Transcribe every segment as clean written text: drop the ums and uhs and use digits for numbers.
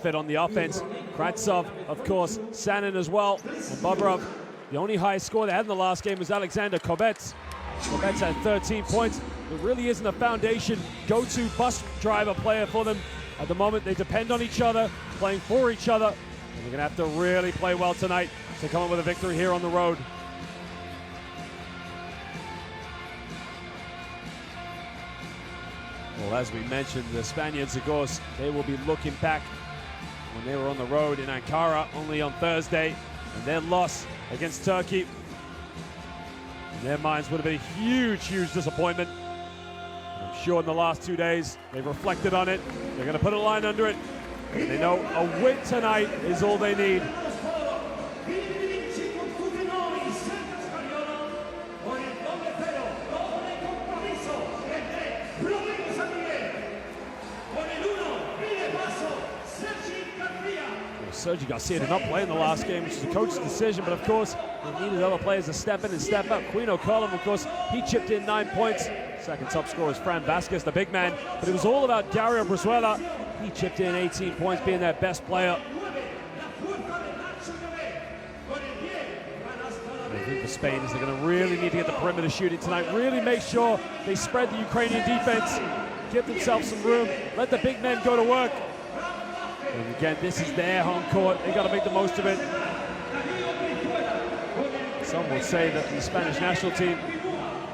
benefit on the offense. Kravtsov, of course, Sanin as well, and Bobrov. The only highest score they had in the last game was Alexander Kobets. Kobets had 13 points. There really isn't a foundation, go-to bus driver player for them. At the moment, they depend on each other, playing for each other. And they're gonna have to really play well tonight to come up with a victory here on the road. Well, as we mentioned, the Spaniards, of course, they will be looking back when they were on the road in Ankara only on Thursday, and their loss against Turkey. In their minds would have been a huge, huge disappointment. And I'm sure in the last 2 days, they've reflected on it. They're going to put a line under it. And they know a win tonight is all they need. Sergi Garcia did not play in the last game, which is the coach's decision, but of course, they needed other players to step in and step up. Quino Colum, of course, he chipped in 9 points. Second top scorer is Fran Vasquez, the big man, but it was all about Dario Brizuela. He chipped in 18 points, being their best player. I think for Spain is they're going to really need to get the perimeter shooting tonight, really make sure they spread the Ukrainian defense, give themselves some room, let the big men go to work. And again, this is their home court. They got to make the most of it. Some will say that the Spanish national team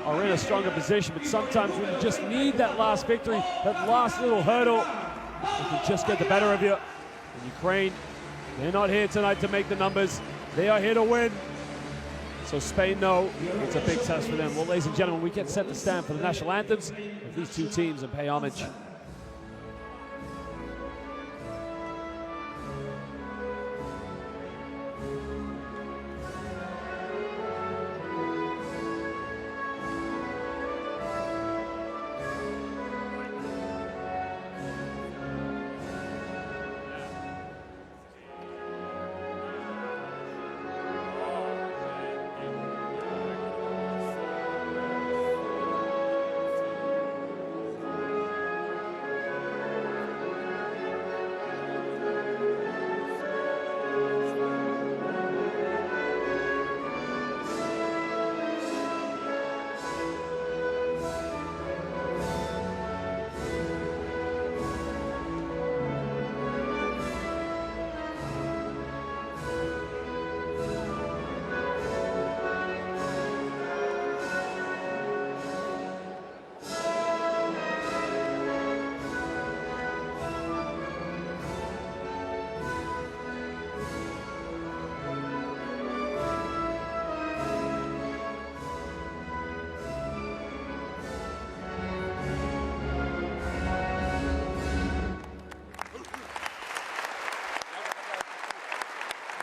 are in a stronger position, but sometimes when you just need that last victory, that last little hurdle, it can just get the better of you. And Ukraine, they're not here tonight to make the numbers. They are here to win. So Spain know it's a big test for them. Well, ladies and gentlemen, we get set to stand for the national anthems of these two teams and pay homage.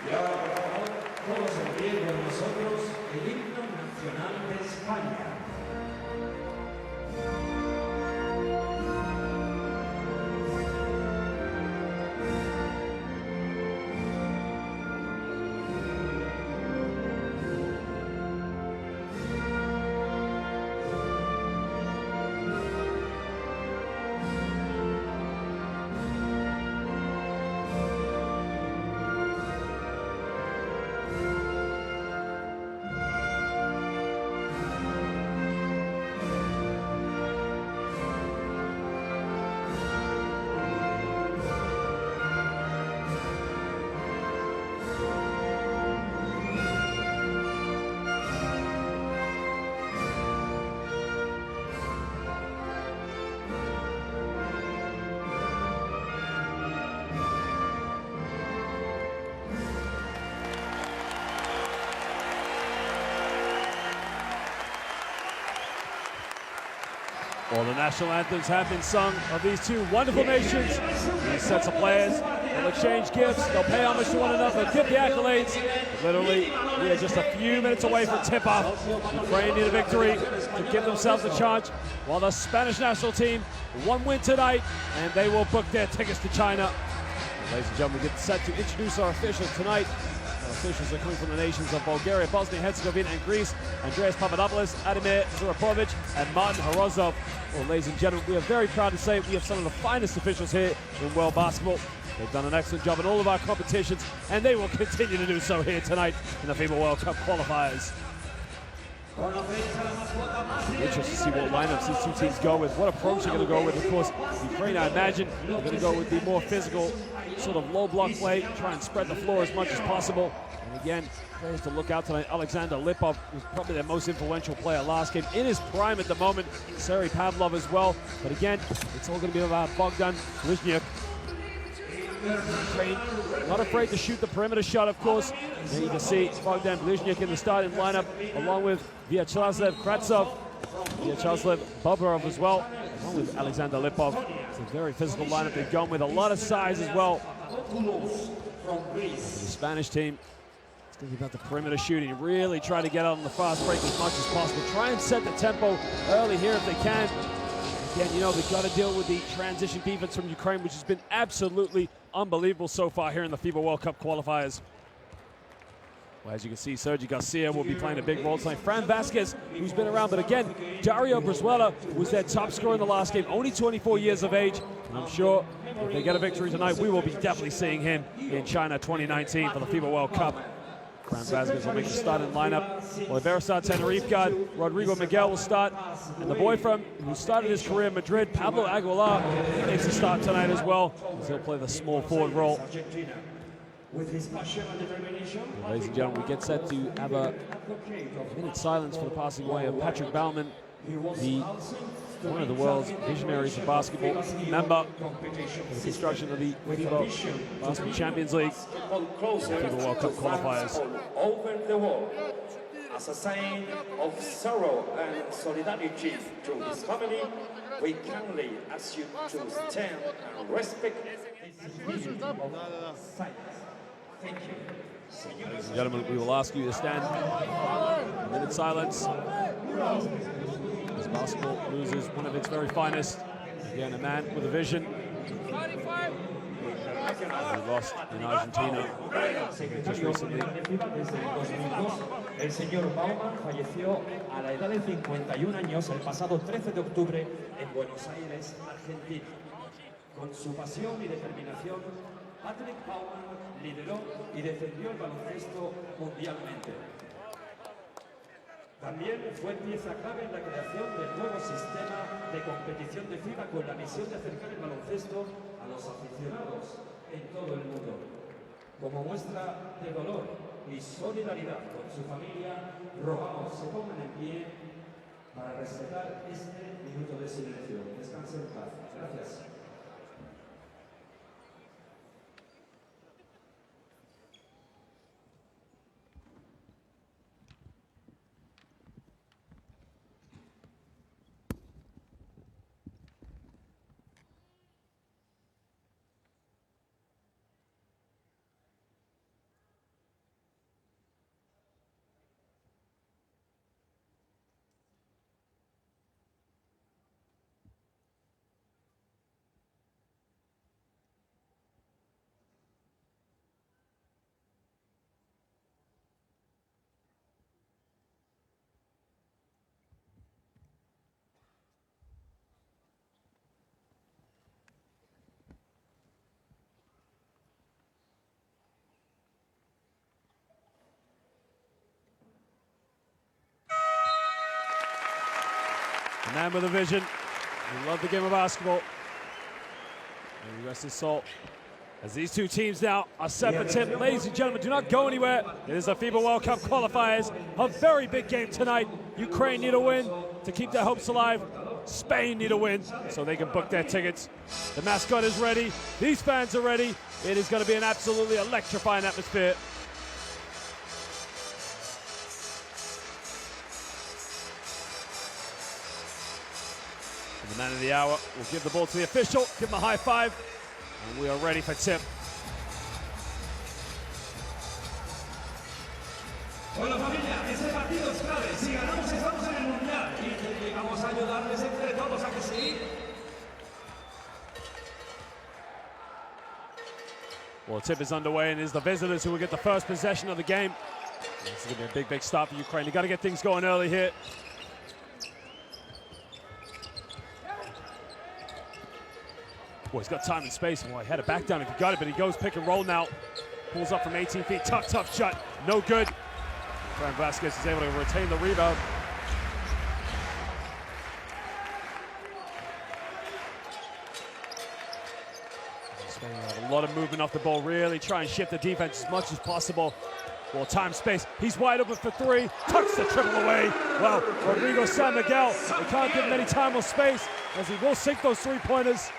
Y ahora, por favor, todos en pie con nosotros el himno nacional de España. Well, the national anthems have been sung of these two wonderful nations. These sets of players will exchange gifts. They'll pay homage to one another, give the accolades. Literally, we are just a few minutes away from tip-off. Ukraine need a victory to give themselves a charge, while the Spanish national team, one win tonight, and they will book their tickets to China. Ladies and gentlemen, we get set to introduce our officials tonight. Our officials are coming from the nations of Bulgaria, Bosnia, Herzegovina, and Greece. Andreas Papadopoulos, Ademir Zurapovic, and Martin Horozov. Well, ladies and gentlemen, we are very proud to say we have some of the finest officials here in world basketball. They've done an excellent job in all of our competitions, and they will continue to do so here tonight in the FIBA World Cup qualifiers. Interesting to see what lineups these two teams go with, what approach they're going to go with. Of course, Ukraine, I imagine, they're going to go with the more physical, sort of low block play, try and spread the floor as much as possible. And again, players to look out tonight. Alexander Lipov was probably their most influential player last game, in his prime at the moment. Sergei Pavlov as well. But again, it's all going to be about Bogdan Bliznyuk. Ukraine not afraid to shoot the perimeter shot, of course. And you can see Bogdan Bliznyuk in the starting lineup, along with Vyacheslav Kratsov, Vyacheslav Bobrov as well, along with Alexander Lipov. It's a very physical lineup they've gone with, a lot of size as well. The Spanish team, it's going to be about the perimeter shooting. Really try to get out on the fast break as much as possible. Try and set the tempo early here if they can. Again, you know, they've got to deal with the transition defense from Ukraine, which has been absolutely unbelievable so far here in the FIBA World Cup qualifiers. Well, as you can see, Sergi Garcia will be playing a big role tonight. Fran Vasquez, who's been around, but again, Dario Brizuela was their top scorer in the last game, only 24 years of age. And I'm sure if they get a victory tonight, we will be definitely seeing him in China 2019 for the FIBA World Cup. Fran Vasquez will make the starting lineup. Well, the Berestar Tenerife guard, Rodrigo Miguel, will start. And the boy who started his career in Madrid, Pablo Aguilar, makes a start tonight as well, as he'll play the small forward role. Ladies and gentlemen, we get set to have a minute silence for the passing away of Patrick Baumann, one of the world's visionaries of basketball, member of the construction of the FIBA Basketball Champions League, FIBA World Cup qualifiers. Over the world, as a sign of sorrow and solidarity to his family, we kindly ask you to stand and respect this minute of silence. Thank you. Ladies and gentlemen, we will ask you to stand a minute silence. As basketball loses one of its very finest. Again, a man with a vision. We lost in Argentina just recently. El señor Baumann falleció a la edad de 51 años el pasado 13 de octubre en Buenos Aires, Argentina. Con su pasión y determinación, Patrick Baumann lideró y defendió el baloncesto mundialmente. También fue pieza clave en la creación del nuevo sistema de competición de FIBA con la misión de acercar el baloncesto a los aficionados en todo el mundo. Como muestra de dolor y solidaridad con su familia, rogamos se pongan en pie para respetar este minuto de silencio. Descansen en paz. Gracias. A man with a vision. We love the game of basketball. And we rest his soul. As these two teams now are set for tip. Ladies and gentlemen, do not go anywhere. It is the FIBA World Cup qualifiers. A very big game tonight. Ukraine need a win to keep their hopes alive. Spain need a win so they can book their tickets. The mascot is ready. These fans are ready. It is going to be an absolutely electrifying atmosphere. And the man of the hour will give the ball to the official, give him a high five, and we are ready for tip. Bueno, familia, ese partido es clave. Si ganamos, estamos en el Mundial. Y vamos a ayudarles entre todos, ¿a que sí? Well, tip is underway, and it is the visitors who will get the first possession of the game. This is going to be a big, big start for Ukraine. You've got to get things going early here. Boy, he's got time and space. Well, he had it back down if he got it, but he goes pick and roll now. Pulls up from 18 feet. Tough shot. No good. Fran Vasquez is able to retain the rebound. A lot of movement off the ball. Really try and shift the defense as much as possible. Well, time, space. He's wide open for three. Tucks the triple away. Well, Rodrigo San Miguel, they can't give him any time or space as he will sink those three-pointers.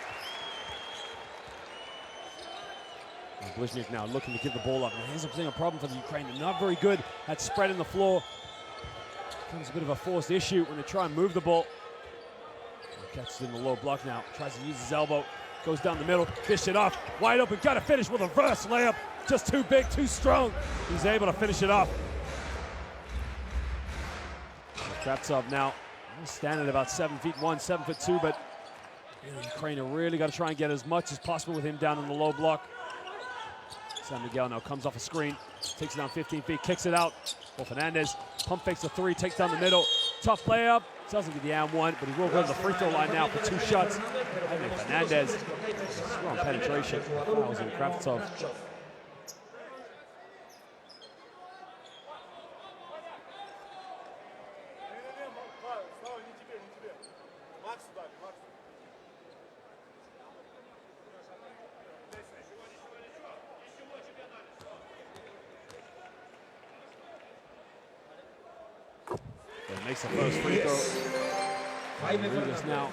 Bliznik now looking to give the ball up. And here's a problem for the Ukraine. They're not very good at spreading the floor. Becomes a bit of a forced issue when they try and move the ball. He catches in the low block now. Tries to use his elbow. Goes down the middle. Dish it off. Wide open. Got to finish with a reverse layup. Just too big, too strong. He's able to finish it off. Kravtsov now standing at about 7'1", 7'2", but Ukraine have really got to try and get as much as possible with him down in the low block. San Miguel now comes off a screen, takes it down 15 feet, kicks it out. Well, Fernandez pump fakes a three, takes down the middle. Tough layup. Doesn't get the and one, but he will go to the free throw line now for 2 shots. Jaime Fernandez, strong penetration. Fouls in Kravtsov. Makes the first free throw. Rodriguez now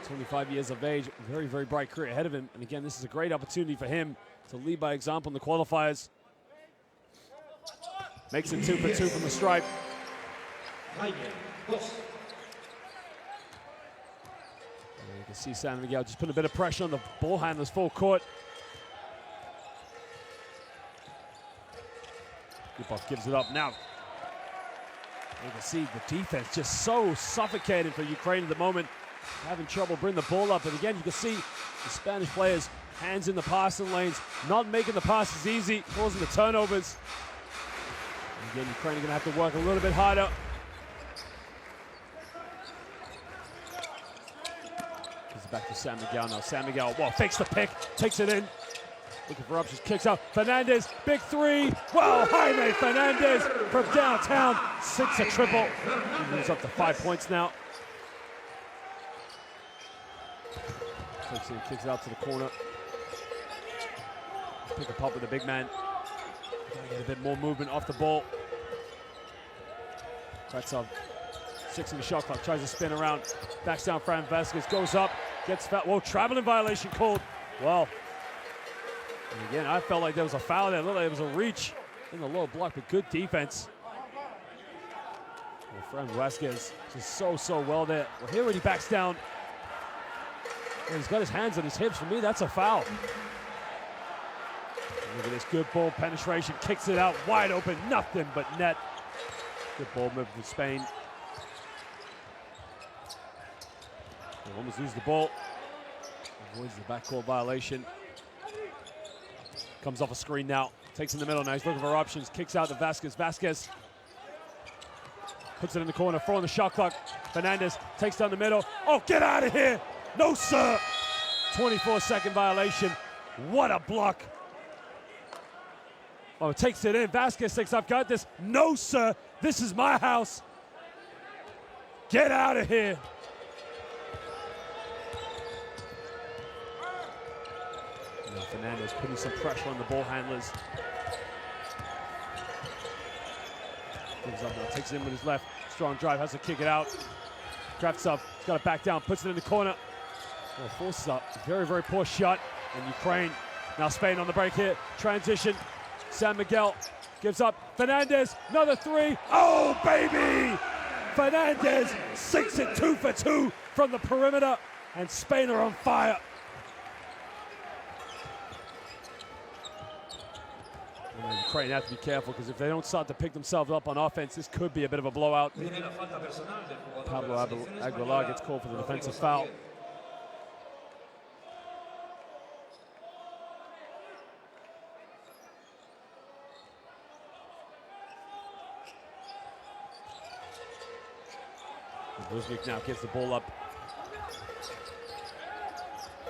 25 years of age, very, very bright career ahead of him. And again, this is a great opportunity for him to lead by example in the qualifiers. Makes it 2 for 2 from the stripe. And you can see San Miguel just put a bit of pressure on the ball handlers full court. Gupov gives it up now. You can see the defense just so suffocating for Ukraine at the moment. Having trouble bringing the ball up. And again, you can see the Spanish players, hands in the passing lanes, not making the passes easy, causing the turnovers. And again, Ukraine are going to have to work a little bit harder. It's back to San Miguel now. San Miguel, well, fakes the pick, takes it in. Looking for options, kicks out. Fernandez, big three. Wow, Jaime Fernandez from downtown. Sinks a triple. He moves up to 5 points now. Takes it, kicks it out to the corner. Pick a pop with the big man. Gotta get a bit more movement off the ball. Kravtsov, 6 in the shot clock, tries to spin around. Backs down Fran Vasquez, goes up, gets fouled. Whoa, traveling violation called. Well. And again, I felt like there was a foul there. It looked like it was a reach in the low block, but good defense. Well, Fran Vasquez just so well there. Well, here when he backs down, and he's got his hands on his hips. For me, that's a foul. And look at this good ball penetration. Kicks it out wide open. Nothing but net. Good ball move from Spain. They almost lose the ball. Avoids the backcourt violation. Comes off a screen now, takes in the middle now, he's looking for options, kicks out to Vasquez. Vasquez puts it in the corner, 4 on the shot clock. Fernandez takes down the middle. Oh, get out of here! No, sir! 24-second violation. What a block. Oh, takes it in. Vasquez thinks, I've got this. No, sir! This is my house. Get out of here. Fernandez putting some pressure on the ball handlers. Gives up now, takes it in with his left. Strong drive, has to kick it out. Kravtsov, got to back down, puts it in the corner. Well, forces up, very, very poor shot. And Ukraine, now Spain on the break here. Transition, San Miguel gives up. Fernandez, another three. Oh, baby! Fernandez sinks it 2 for 2 from the perimeter. And Spain are on fire. Ukraine have to be careful because if they don't start to pick themselves up on offense, this could be a bit of a blowout. Pablo Aguilar gets called for the defensive foul. Bliznik now gets the ball up.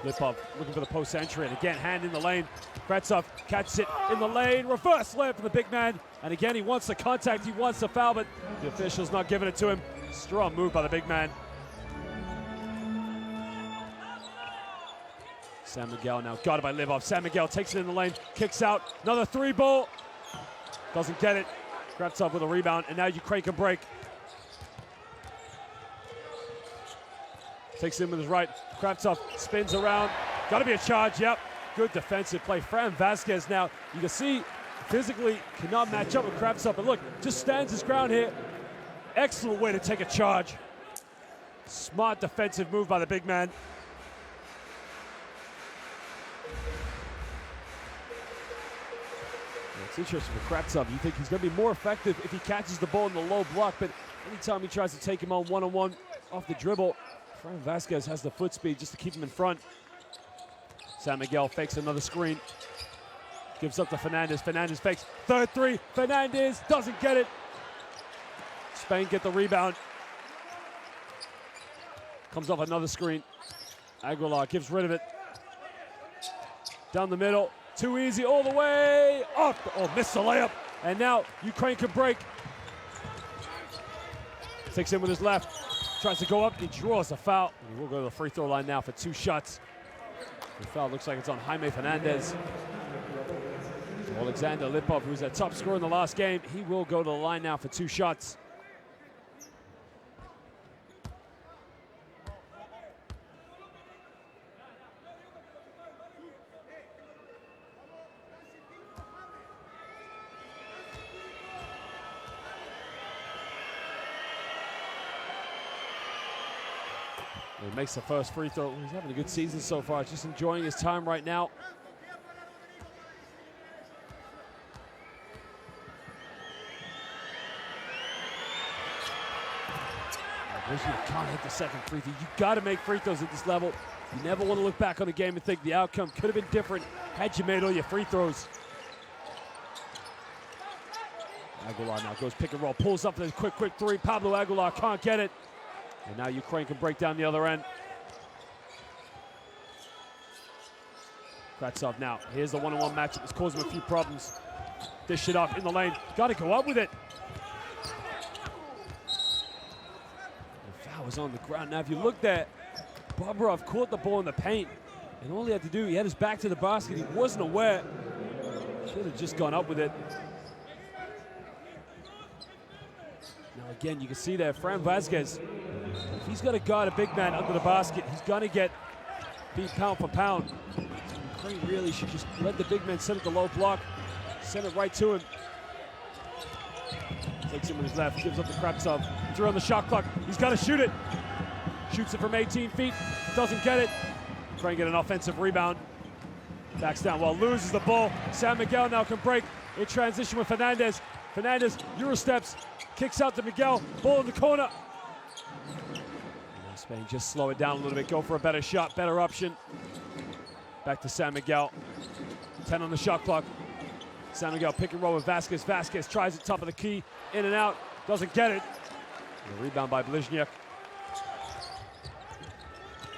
Lipov looking for the post entry, and again, hand in the lane. Kretsov catches it in the lane, reverse layup for the big man. And again, he wants the contact, he wants the foul, but the official's not giving it to him. Strong move by the big man. San Miguel now guarded by Lipov. San Miguel takes it in the lane, kicks out, another three ball. Doesn't get it. Kretsov with a rebound, and now Ukraine can break. Takes it in with his right. Kretsov spins around. Got to be a charge, yep. Good defensive play. Fran Vasquez now, you can see, physically cannot match up with Kretsov, but look, just stands his ground here. Excellent way to take a charge. Smart defensive move by the big man. It's interesting for Kretsov. You think he's going to be more effective if he catches the ball in the low block, but anytime he tries to take him on one-on-one off the dribble, Fran Vasquez has the foot speed just to keep him in front. San Miguel fakes another screen. Gives up to Fernandez. Fernandez fakes. Third three. Fernandez doesn't get it. Spain get the rebound. Comes off another screen. Aguilar gives rid of it. Down the middle. Too easy all the way. Up. Oh, missed the layup. And now Ukraine can break. Takes in with his left. Tries to go up. He draws a foul. And we'll go to the free throw line now for 2 shots. The foul looks like it's on Jaime Fernandez. So Alexander Lipov, who's a top scorer in the last game, he will go to the line now for 2 shots. He makes the first free throw. He's having a good season so far, just enjoying his time right now. You can't hit the second free throw. You got to make free throws at this level. You never want to look back on the game and think the outcome could have been different had you made all your free throws. Aguilar now goes pick and roll, pulls up for the quick three. Pablo Aguilar can't get it. And now Ukraine can break down the other end. Kretsov now. Here's the one-on-one matchup. It's causing him a few problems. Dish it up in the lane. Got to go up with it. The foul was on the ground. Now, if you look there, Bobrov caught the ball in the paint. And all he had to do, he had his back to the basket. He wasn't aware. Should have just gone up with it. Now, again, you can see there, Fran Vasquez, if he's got to guard a big man under the basket, he's going to get beat pound for pound. Ukraine really should just let the big man set at the low block, send it right to him. Takes him with his left, gives up to Kretsov. Through on the shot clock, he's got to shoot it. Shoots it from 18 feet, doesn't get it. Ukraine get an offensive rebound. Backs down while loses the ball. San Miguel now can break in transition with Fernandez. Fernandez, Euro steps, kicks out to Miguel, ball in the corner. Now Spain just slow it down a little bit, go for a better shot, better option. Back to San Miguel, 10 on the shot clock. San Miguel pick and roll with Vasquez. Vasquez tries it top of the key, in and out, doesn't get it. And a rebound by Blizniak.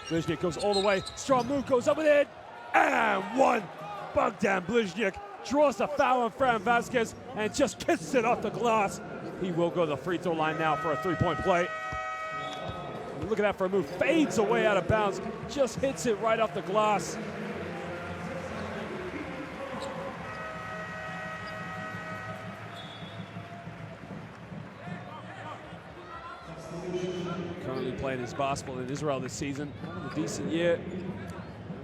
Blizniak goes all the way, strong move, goes up with it, and one. Bogdan Blizniak draws the foul on Fran Vasquez and just kisses it off the glass. He will go to the free throw line now for a 3-point play. Look at that for a move. Fades away out of bounds. Just hits it right off the glass. Currently playing his basketball in Israel this season. Having a decent year.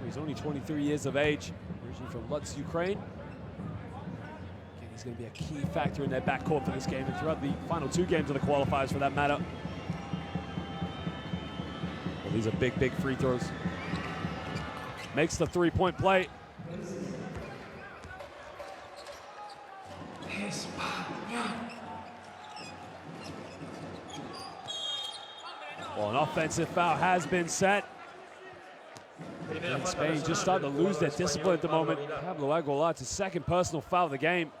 He's only 23 years of age. Originally from Lutsk, Ukraine. He's going to be a key factor in their backcourt for this game and throughout the final 2 games of the qualifiers for that matter. Well, these are big free throws. Makes the 3-point play. Well, an offensive foul has been set. And Spain just starting to lose their discipline at the moment. Pablo Aguilar, it's his 2nd personal foul of the game.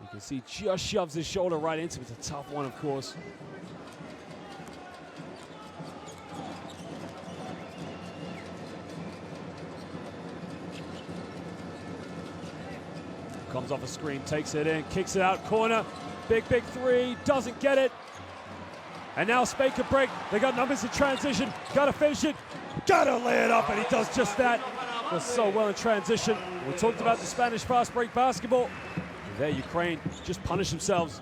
You can see just shoves his shoulder right into it. It's a tough one, of course. Comes off a screen, takes it in, kicks it out, corner. Big three, doesn't get it. And now Spain can break. They got numbers in transition. Gotta finish it. Gotta lay it up, and he does just that. Does so well in transition. We talked about the Spanish fast break basketball. And there, Ukraine just punish themselves.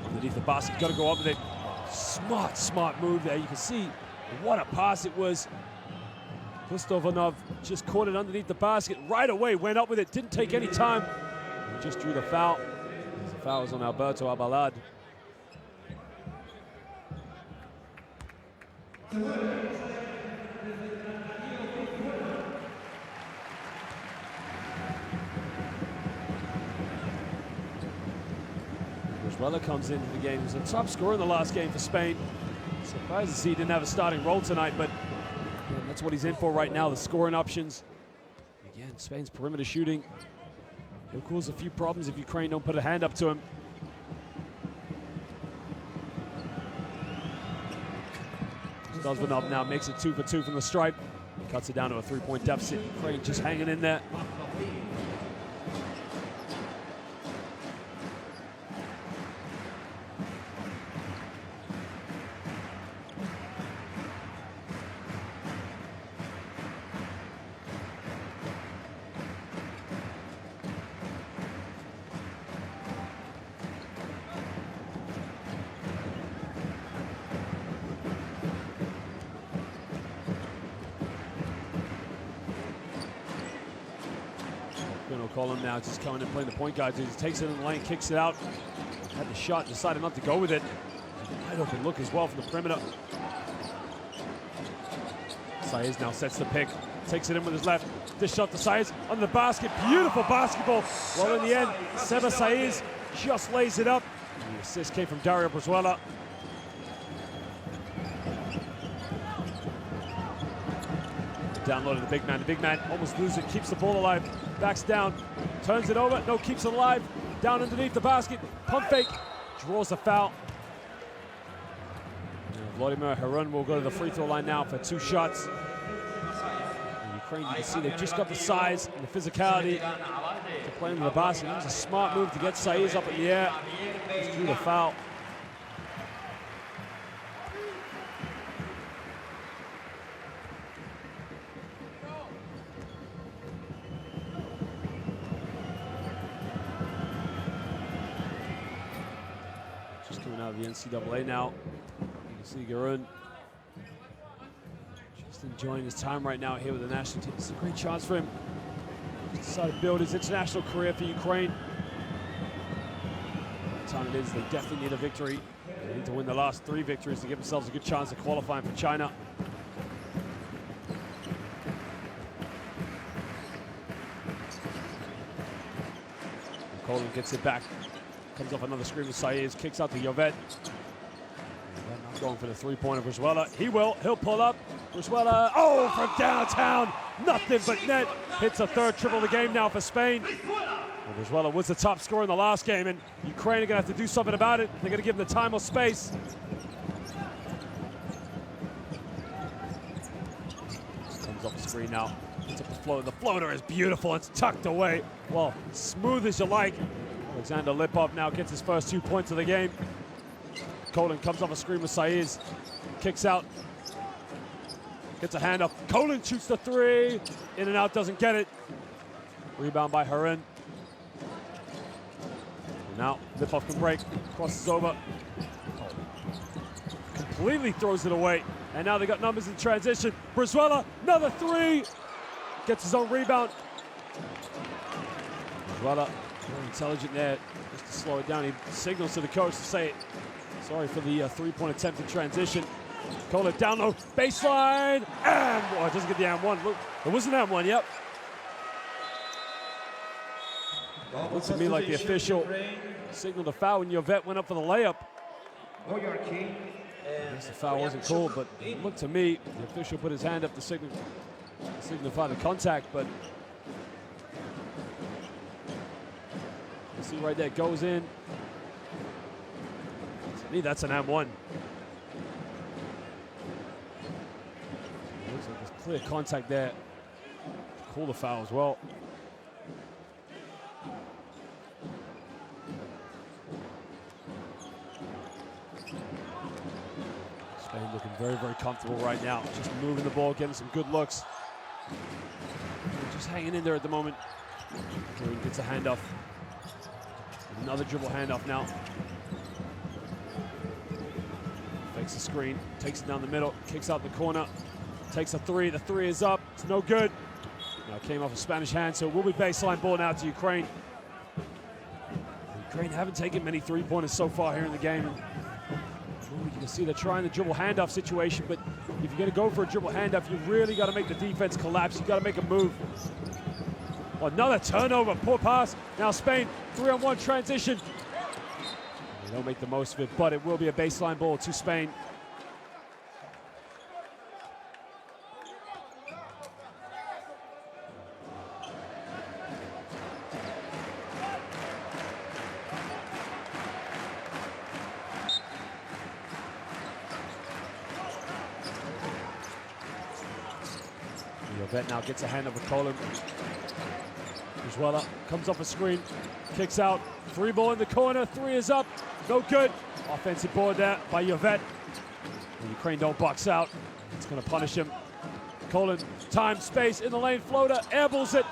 Underneath the basket, gotta go up with it. Smart move there. You can see what a pass it was. Kristovanov just caught it underneath the basket right away, went up with it, didn't take any time. He just drew the foul. The foul was on Alberto Abalad. Roswella comes into the game. He was a top scorer in the last game for Spain. Surprised to see he didn't have a starting role tonight, but that's what he's in for right now, the scoring options. Again, Spain's perimeter shooting. He'll cause a few problems if Ukraine don't put a hand up to him. Kristovanov now makes it 2 for 2 from the stripe. Cuts it down to a 3-point deficit. Ukraine just hanging in there. Colin now just coming and playing the point guard. He takes it in the lane, kicks it out. Had the shot, decided not to go with it. Wide open look as well from the perimeter. Saez now sets the pick, takes it in with his left. This shot to Saez under the basket. Beautiful basketball. Well, in the end, Seba Saez just lays it up. And the assist came from Dario Brizuela. Downloaded the big man. The big man almost loses it, keeps the ball alive, backs down, turns it over, no, keeps it alive, down underneath the basket, pump fake, draws a foul. Vladimir Harun will go to the free throw line now for 2 shots. And Ukraine, you can see they've just got the size and the physicality to play into the basket. It was a smart move to get Saez up in the air. Just drew the foul. Out of the NCAA now. You can see Garun just enjoying his time right now here with the national team. It's a great chance for him. He's decided to build his international career for Ukraine. The time it is, they definitely need a victory. They need to win the last 3 victories to give themselves a good chance of qualifying for China. Colin gets it back. Comes off another screen with Saez, kicks out to Yovet. Not going for the 3-pointer, Brizuela. He will, he'll pull up. Brizuela, oh, from downtown, nothing but net. Hits a 3rd triple of the game now for Spain. And Brizuela was the top scorer in the last game, and Ukraine are gonna have to do something about it. They're gonna give him the time or space. Comes off the screen now, hits up the floater. The floater is beautiful, it's tucked away. Well, smooth as you like. Alexander Lipov now gets his first 2 points of the game. Colin comes off a screen with Saez, kicks out, gets a hand up. Colin shoots the 3, in and out, doesn't get it. Rebound by Harun. And now Lipov can break, crosses over. Completely throws it away. And now they got numbers in transition. Brizuela, another 3, gets his own rebound. Brizuela, very intelligent there, just to slow it down. He signals to the coach to say, sorry for the 3-point attempt in transition. Call it down low, baseline, and oh, it doesn't get the and one. Look, it was an and one, yep. It looked to me like the official signaled a foul when Yovet went up for the layup. I guess the foul wasn't called, but it looked to me, the official put his hand up to signify the contact, but you see right there, goes in. To me, that's an and one. Looks like there's clear contact there. Call the foul as well. Spain looking very, very comfortable right now. Just moving the ball, getting some good looks. Just hanging in there at the moment. Green gets a handoff. Another dribble handoff now. Fakes the screen, takes it down the middle, kicks out the corner, takes a three. The three is up. It's no good. Now it came off a Spanish hand, so it will be baseline ball now to Ukraine. Ukraine haven't taken many three-pointers so far here in the game. You can see they're trying the dribble handoff situation, but if you're going to go for a dribble handoff, you really got to make the defense collapse. You got to make a move. Another turnover, poor pass. Now Spain, 3-on-1 transition. They don't make the most of it, but it will be a baseline ball to Spain. Vet now gets a hand over Colin. Brizuela comes off a screen, kicks out, three ball in the corner, three is up, no good. Offensive board there by Yvet. And Ukraine don't box out. It's going to punish him. Colin, time, space, in the lane, floater, airballs it.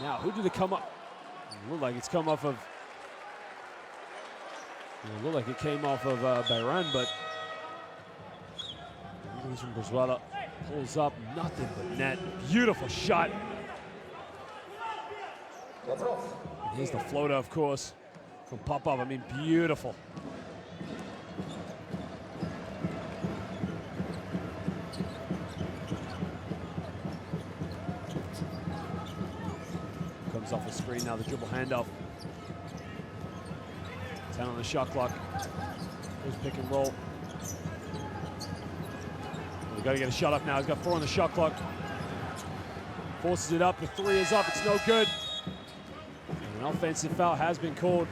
Now, who did it come up? It looked like it's come off of. It looked like it came off of Bayran, but it was from Brizuela. Pulls up, nothing but net. Beautiful shot. And here's the floater, of course, from Popov. I mean, beautiful. Comes off the screen now, the dribble handoff. 10 on the shot clock. Here's pick and roll. He's got to get a shot up now. He's got 4 on the shot clock. Forces it up. The 3 is up. It's no good. And an offensive foul has been called.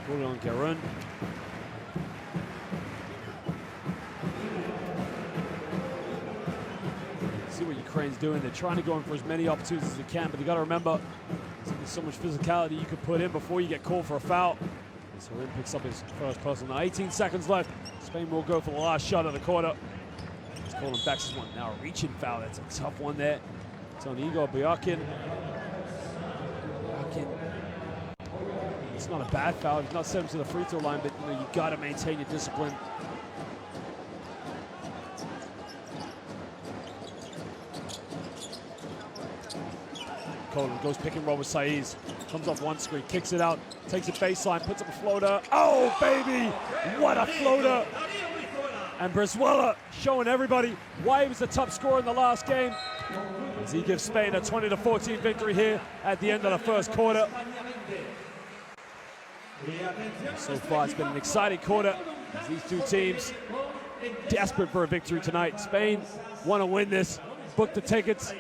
Called it on Garun. See what Ukraine's doing. They're trying to go in for as many opportunities as they can, but they got to remember there's so much physicality you can put in before you get called for a foul. So Rim picks up his first personal. Now 18 seconds left. Spain will go for the last shot of the quarter. It's calling Bax's one. Now a reaching foul. That's a tough one there. It's on Igor Byakin. It's not a bad foul. He's not sent him to the free throw line, but you know, you got to maintain your discipline. Colin goes pick and roll with Saiz. Comes off one screen, kicks it out, takes it baseline, puts up a floater. Oh, baby! What a floater! And Brizuela showing everybody why he was the top scorer in the last game, as he gives Spain a 20-14 victory here at the end of the first quarter. So far, it's been an exciting quarter as these two teams desperate for a victory tonight. Spain want to win this, book the tickets,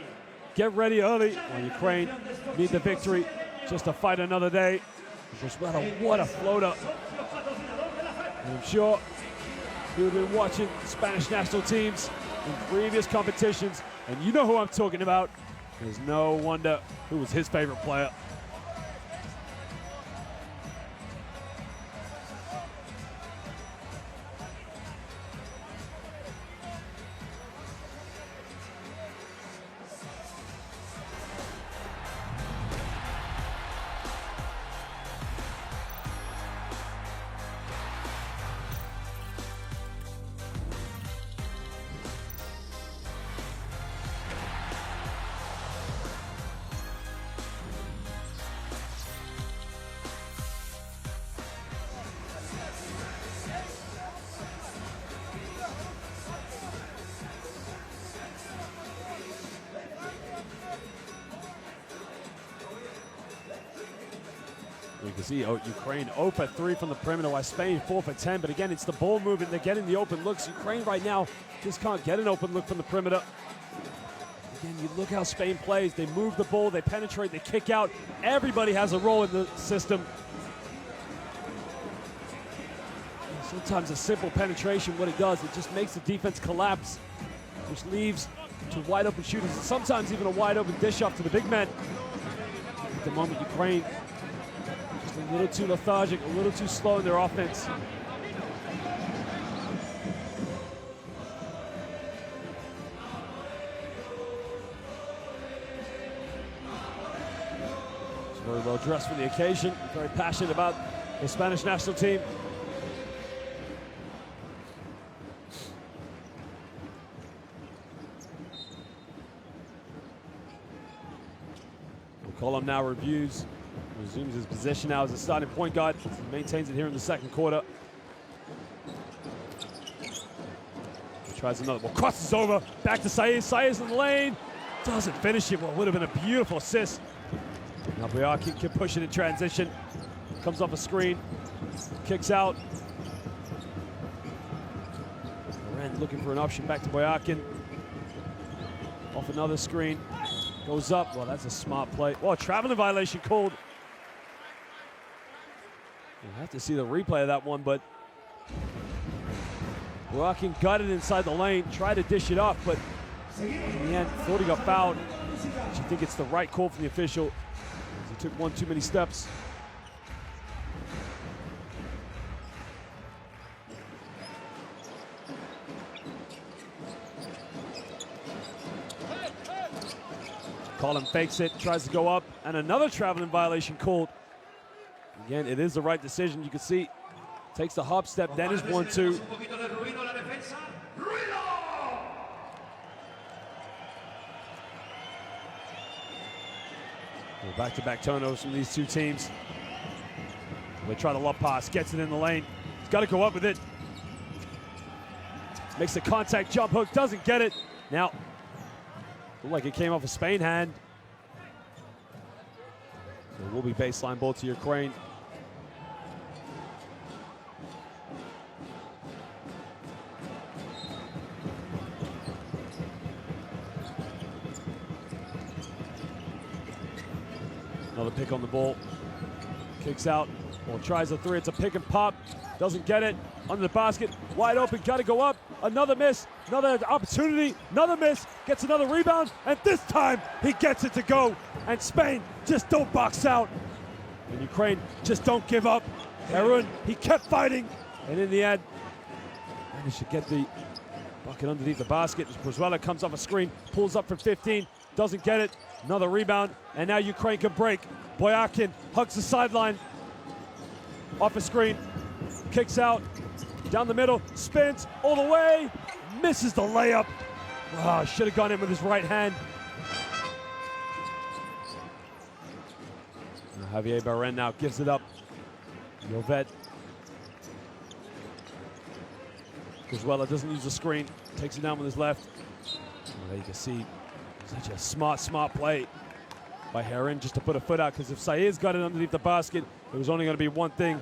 get ready early, while Ukraine need the victory just to fight another day. What a floater. And I'm sure you've been watching the Spanish national teams in previous competitions, and you know who I'm talking about. There's no wonder who was his favorite player. You can see Ukraine 0 for 3 from the perimeter, while Spain 4 for 10. But again, it's the ball movement. They're getting the open looks. Ukraine right now just can't get an open look from the perimeter. Again, you look how Spain plays. They move the ball, they penetrate, they kick out. Everybody has a role in the system. Sometimes a simple penetration, what it does, it just makes the defense collapse, which leaves to wide open shooters, and sometimes even a wide open dish off to the big man. At the moment, Ukraine just a little too lethargic, a little too slow in their offense. Very well dressed for the occasion, very passionate about the Spanish national team. McCollum now resumes his position now as a starting point guard. He maintains it here in the second quarter. He tries another ball, crosses over, back to Saez. Saez in the lane, doesn't finish it. Well, it would have been a beautiful assist. Now Boyakin can push it in transition. Comes off a screen, kicks out. Moran looking for an option, back to Boyakin. Off another screen, goes up. Well, that's a smart play. Well, traveling violation called. We'll have to see the replay of that one, but Boyakin got it inside the lane, tried to dish it off, but in the end, thought he got fouled. I think it's the right call from the official. He took one too many steps. Colin fakes it, tries to go up, and another traveling violation called. Again, it is the right decision. You can see, takes the hop step, then is 1-2. Back-to-back turnovers from these two teams. They try the lob pass, gets it in the lane. He's got to go up with it. Makes the contact jump hook, doesn't get it. Now, looked like it came off a Spain hand. So it will be baseline ball to Ukraine. Another pick on the ball. Kicks out, or tries a three. It's a pick and pop. Doesn't get it. Under the basket. Wide open. Got to go up. Another miss. Another opportunity. Another miss. Gets another rebound. And this time he gets it to go. And Spain just don't box out. And Ukraine just don't give up. Harun, he kept fighting. And in the end, managed to get the bucket underneath the basket. Brazuela comes off a screen. Pulls up from 15. Doesn't get it. Another rebound, and now Ukraine can break. Boyakin hugs the sideline. Off a screen, kicks out, down the middle, spins all the way, misses the layup. Wow, should have gone in with his right hand. And Javier Baren now gives it up. Jovet. Brazuela doesn't use the screen, takes it down with his left. Well, there you can see such a smart play by Harun just to put a foot out, because if Saez got it underneath the basket, it was only going to be one thing.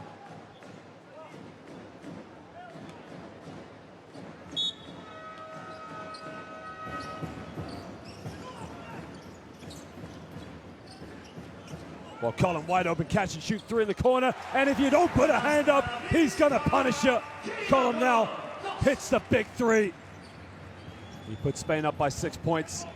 Well, Colin wide open, catch and shoot three in the corner, and if you don't put a hand up, he's going to punish you. Colin now hits the big three. He puts Spain up by 6 points.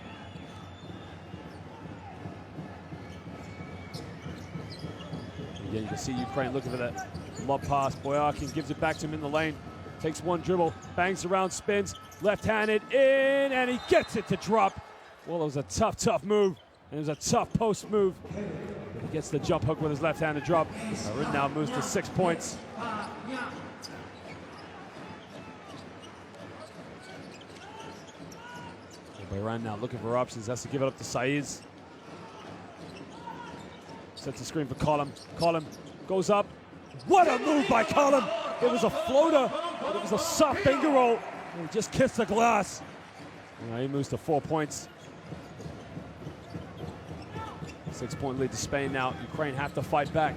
Again, you can see Ukraine looking for that lob pass. Boyakin gives it back to him in the lane. Takes one dribble, bangs around, spins, left-handed in, and he gets it to drop. Well, it was a tough move, and it was a tough post move. But he gets the jump hook with his left-handed drop. Harun now moves to 6 points. Bayran now looking for options, has to give it up to Saez. Sets a screen for Colum. Colum goes up. What a move by Colum! It was a floater, but it was a soft finger roll. And he just kissed the glass. Now he moves to 4 points. 6-point lead to Spain now. Ukraine have to fight back.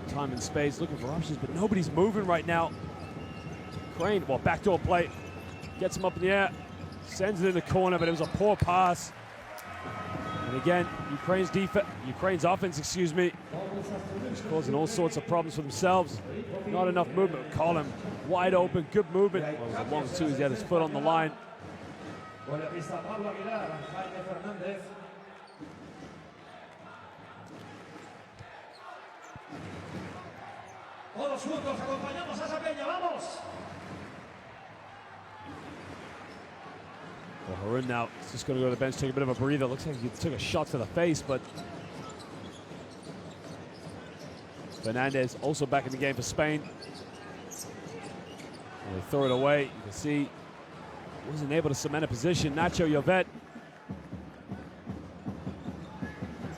Time and space, looking for options, but nobody's moving right now. Ukraine, well, backdoor play. Gets him up in the air. Sends it in the corner, but it was a poor pass. And again, Ukraine's offense, is causing all sorts of problems for themselves. Not enough movement. Colin wide open, good movement. Well, it was a long two. He had his foot on the line. Con la pista Pablo Aguilar, Jaime Fernández. Todos juntos acompañamos a esa peña, ¡vamos! Well, Harun now is just going to go to the bench, take a bit of a breather. Looks like he took a shot to the face, but Fernandez also back in the game for Spain. And they throw it away. You can see wasn't able to cement a position. Nacho Llovet.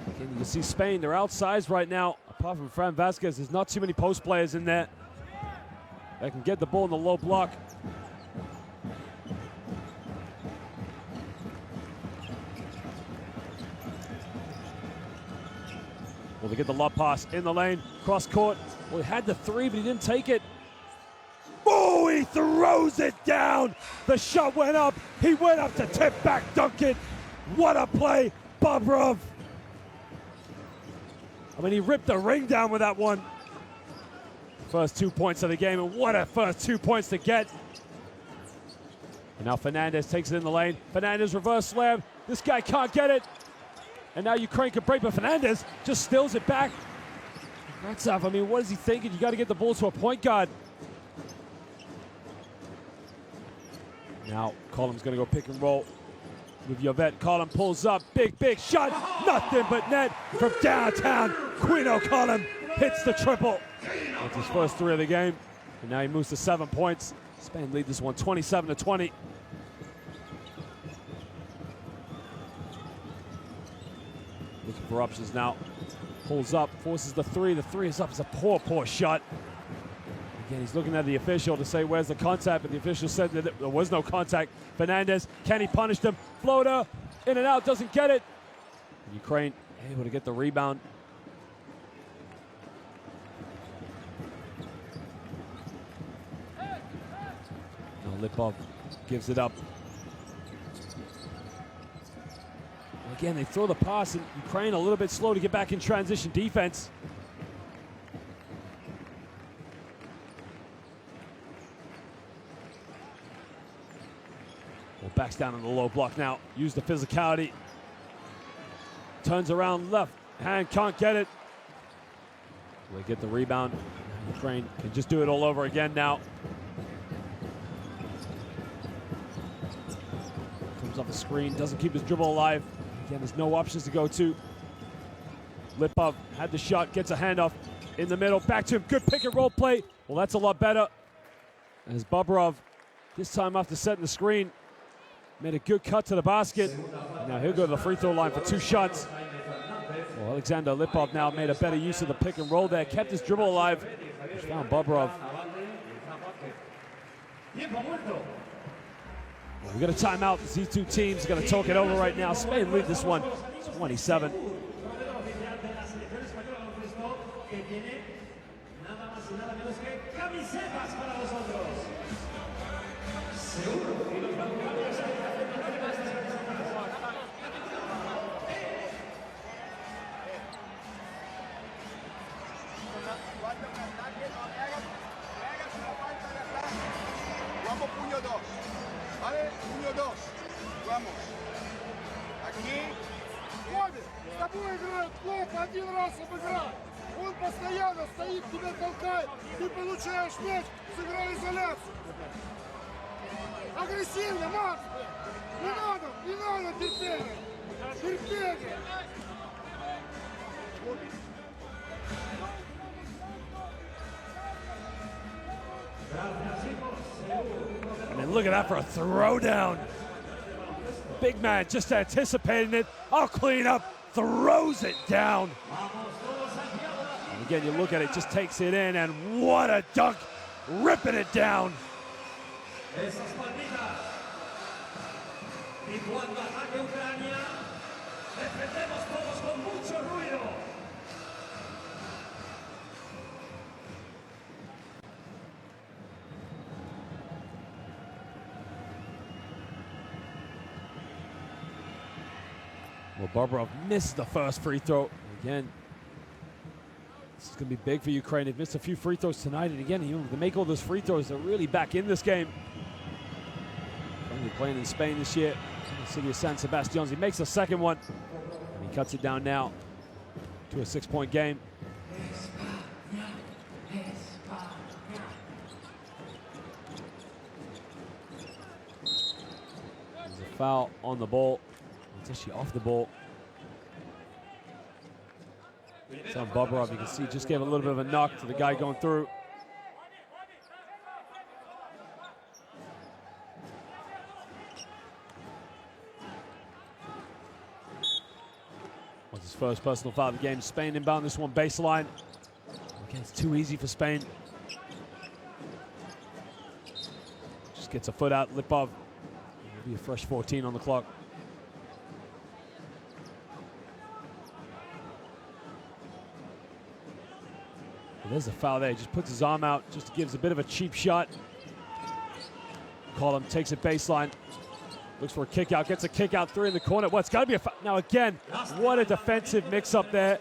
Again, you can see Spain, they're outsized right now. Apart from Fran Vasquez, there's not too many post players in there that can get the ball in the low block. Well, they get the lob pass in the lane, cross court. Well, he had the three, but he didn't take it. Oh, he throws it down. The shot went up. He went up to tip back, dunk it. What a play, Bobrov. I mean, he ripped the ring down with that one. First 2 points of the game, and what a first 2 points to get. And now Fernandez takes it in the lane. Fernandez reverse slam. This guy can't get it. And now Ukraine can break, but Fernandez just steals it back. Ratsov, I mean, what is he thinking? You got to get the ball to a point guard. Now, Column's going to go pick and roll with Llovet. Colum pulls up, big shot. Nothing but net from downtown. Quino Colum hits the triple. That's his first three of the game. And now he moves to 7 points. Spain lead this one 27-20. Looking for options now. Pulls up, forces the three. The three is up. It's a poor shot. Again, he's looking at the official to say where's the contact, but the official said that there was no contact. Fernandez, can he punish them? Floater, in and out, doesn't get it. Ukraine able to get the rebound. Now Lipov gives it up. Again, they throw the pass, and Ukraine a little bit slow to get back in transition defense. Well, backs down on the low block now. Use the physicality. Turns around left hand, can't get it. They get the rebound. Ukraine can just do it all over again now. Comes off the screen, doesn't keep his dribble alive. Again, there's no options to go to. Lipov had the shot, gets a handoff in the middle. Back to him, good pick and roll play. Well, that's a lot better. As Bobrov, this time after setting the screen, made a good cut to the basket. And now he'll go to the free throw line for 2 shots. Well, Alexander Lipov now made a better use of the pick and roll there. Kept his dribble alive. Which found Bobrov. Well, we got a timeout. These two teams are going to talk it over right now. Spain lead this one 27. Vamos, puño 2. ¿Vale? Puño 2. Vamos. Aquí. Коби, с тобой играют плохо, один раз обыграть. Он постоянно стоит, тебя толкает, ты получаешь мяч, сыграй изоляцию. Агрессивно, Макс! Не надо терпения! Терпение! I mean, look at that for a throwdown. Big man just anticipating it. I'll clean up, throws it down. And again, you look at it, just takes it in, and what a dunk, ripping it down. Well, Bobrov missed the first free throw. Again, this is going to be big for Ukraine. They've missed a few free throws tonight, and again, to make all those free throws, they're really back in this game. Trying to playing in Spain this year, in the city of San Sebastián. He makes the second one, and he cuts it down now to a 6-point game. There's a foul on the ball. It's actually off the ball. It's on Bobrov. You can see just gave a little bit of a knock to the guy going through. Was his first personal foul of the game. Spain inbound this one baseline. Again, it's too easy for Spain. Just gets a foot out, Lipov. It'll be a fresh 14 on the clock. Well, there's a foul there. He just puts his arm out, just gives a bit of a cheap shot. Column takes it baseline. Looks for a kick out, gets a kick out, three in the corner. Well, it's got to be a foul. Now again, what a defensive mix up there.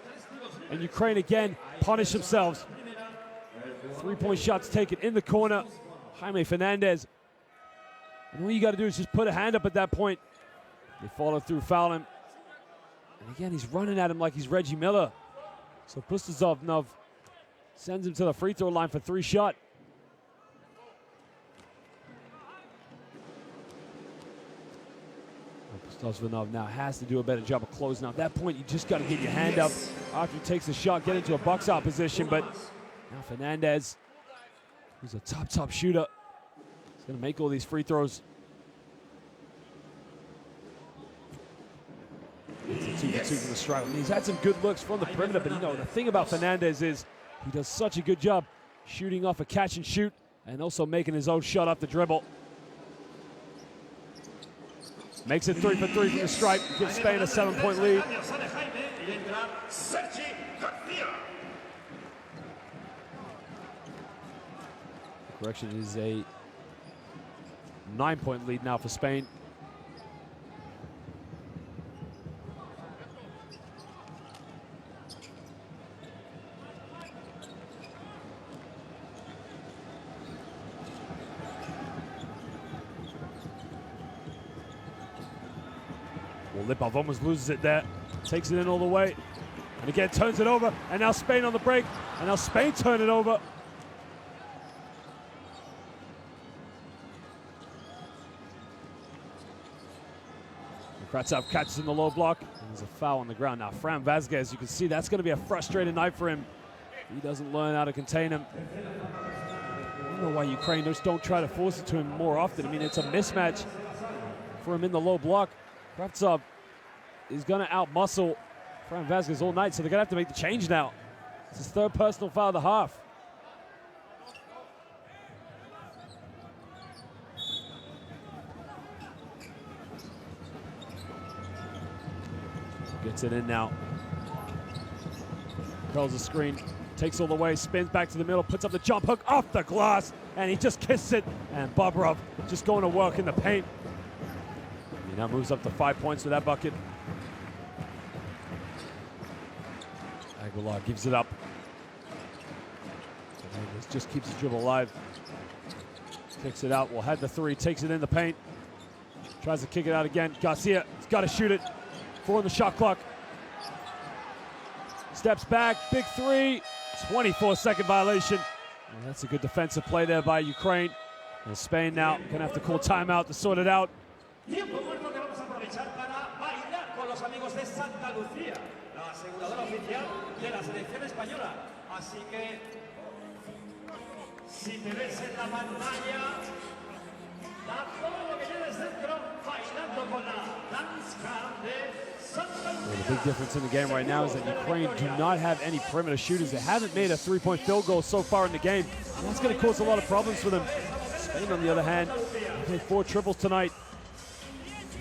And Ukraine again punish themselves. 3-point shots taken in the corner. Jaime Fernandez. And all you got to do is just put a hand up at that point. They follow through, foul him. And again, he's running at him like he's Reggie Miller. So Pustuzov sends him to the free throw line for 3-shot. Pustuzov now has to do a better job of closing out. At that point, you just got to get your hand up after he takes the shot, get into a box out position. But now Fernandez, who's a top shooter, is going to make all these free throws. It's a 2-for-2 from the stripe. I mean, he's had some good looks from the perimeter, but you know, the thing about Fernandez is he does such a good job shooting off a catch and shoot and also making his own shot off the dribble. Makes it 3-for-3 from the stripe, gives Spain a 7-point lead. Correction, is a 9-point lead now for Spain. Well, Lipov almost loses it there. Takes it in all the way. And again, turns it over. And now Spain on the break. And now Spain turn it over. Kratsov catches in the low block. And there's a foul on the ground. Now, Fran Vazquez, you can see that's going to be a frustrating night for him. He doesn't learn how to contain him. I don't know why Ukraine just don't try to force it to him more often. I mean, it's a mismatch for him in the low block. Kratsov is going to out-muscle Fran Vazquez all night, so they're going to have to make the change now. It's his third personal foul of the half. Gets it in now. Curls the screen, takes all the way, spins back to the middle, puts up the jump hook off the glass, and he just kissed it. And Bobrov just going to work in the paint. He now moves up to 5 points with that bucket. Aguilar gives it up. This just keeps the dribble alive. Kicks it out, will head the three, takes it in the paint. Tries to kick it out again. Garcia has got to shoot it. 4 on the shot clock. Steps back, big three, 24-second violation. And that's a good defensive play there by Ukraine. And Spain now gonna have to call timeout to sort it out. Tiempo muerto que vamos a aprovechar para bailar con los amigos de Santa Lucía, la aseguradora oficial de la selección española. Así que, si te ves en la pantalla, da todo lo que lleves dentro, bailando con la danza de Santa Lucía. Well, the big difference in the game right now is that Ukraine do not have any perimeter shooters. They haven't made a 3-point field goal so far in the game. And that's gonna cause a lot of problems for them. Spain, on the other hand, they hit 4 triples tonight.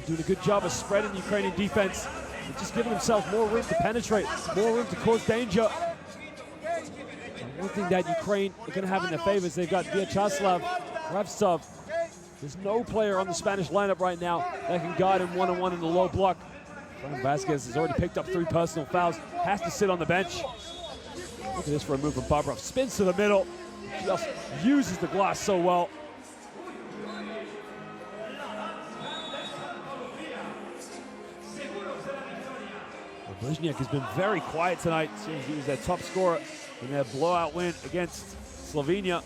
Doing a good job of spreading the Ukrainian defense. They're just giving themselves more room to penetrate, more room to cause danger. And one thing that Ukraine are going to have in their favor is they've got Vyacheslav, Kravtsov. There's no player on the Spanish lineup right now that can guard him one-on-one in the low block. Fran Vazquez has already picked up 3 personal fouls, has to sit on the bench. Look at this for a move from Bobrov. Spins to the middle, just uses the glass so well. Blizniak has been very quiet tonight. Seems he was their top scorer in their blowout win against Slovenia.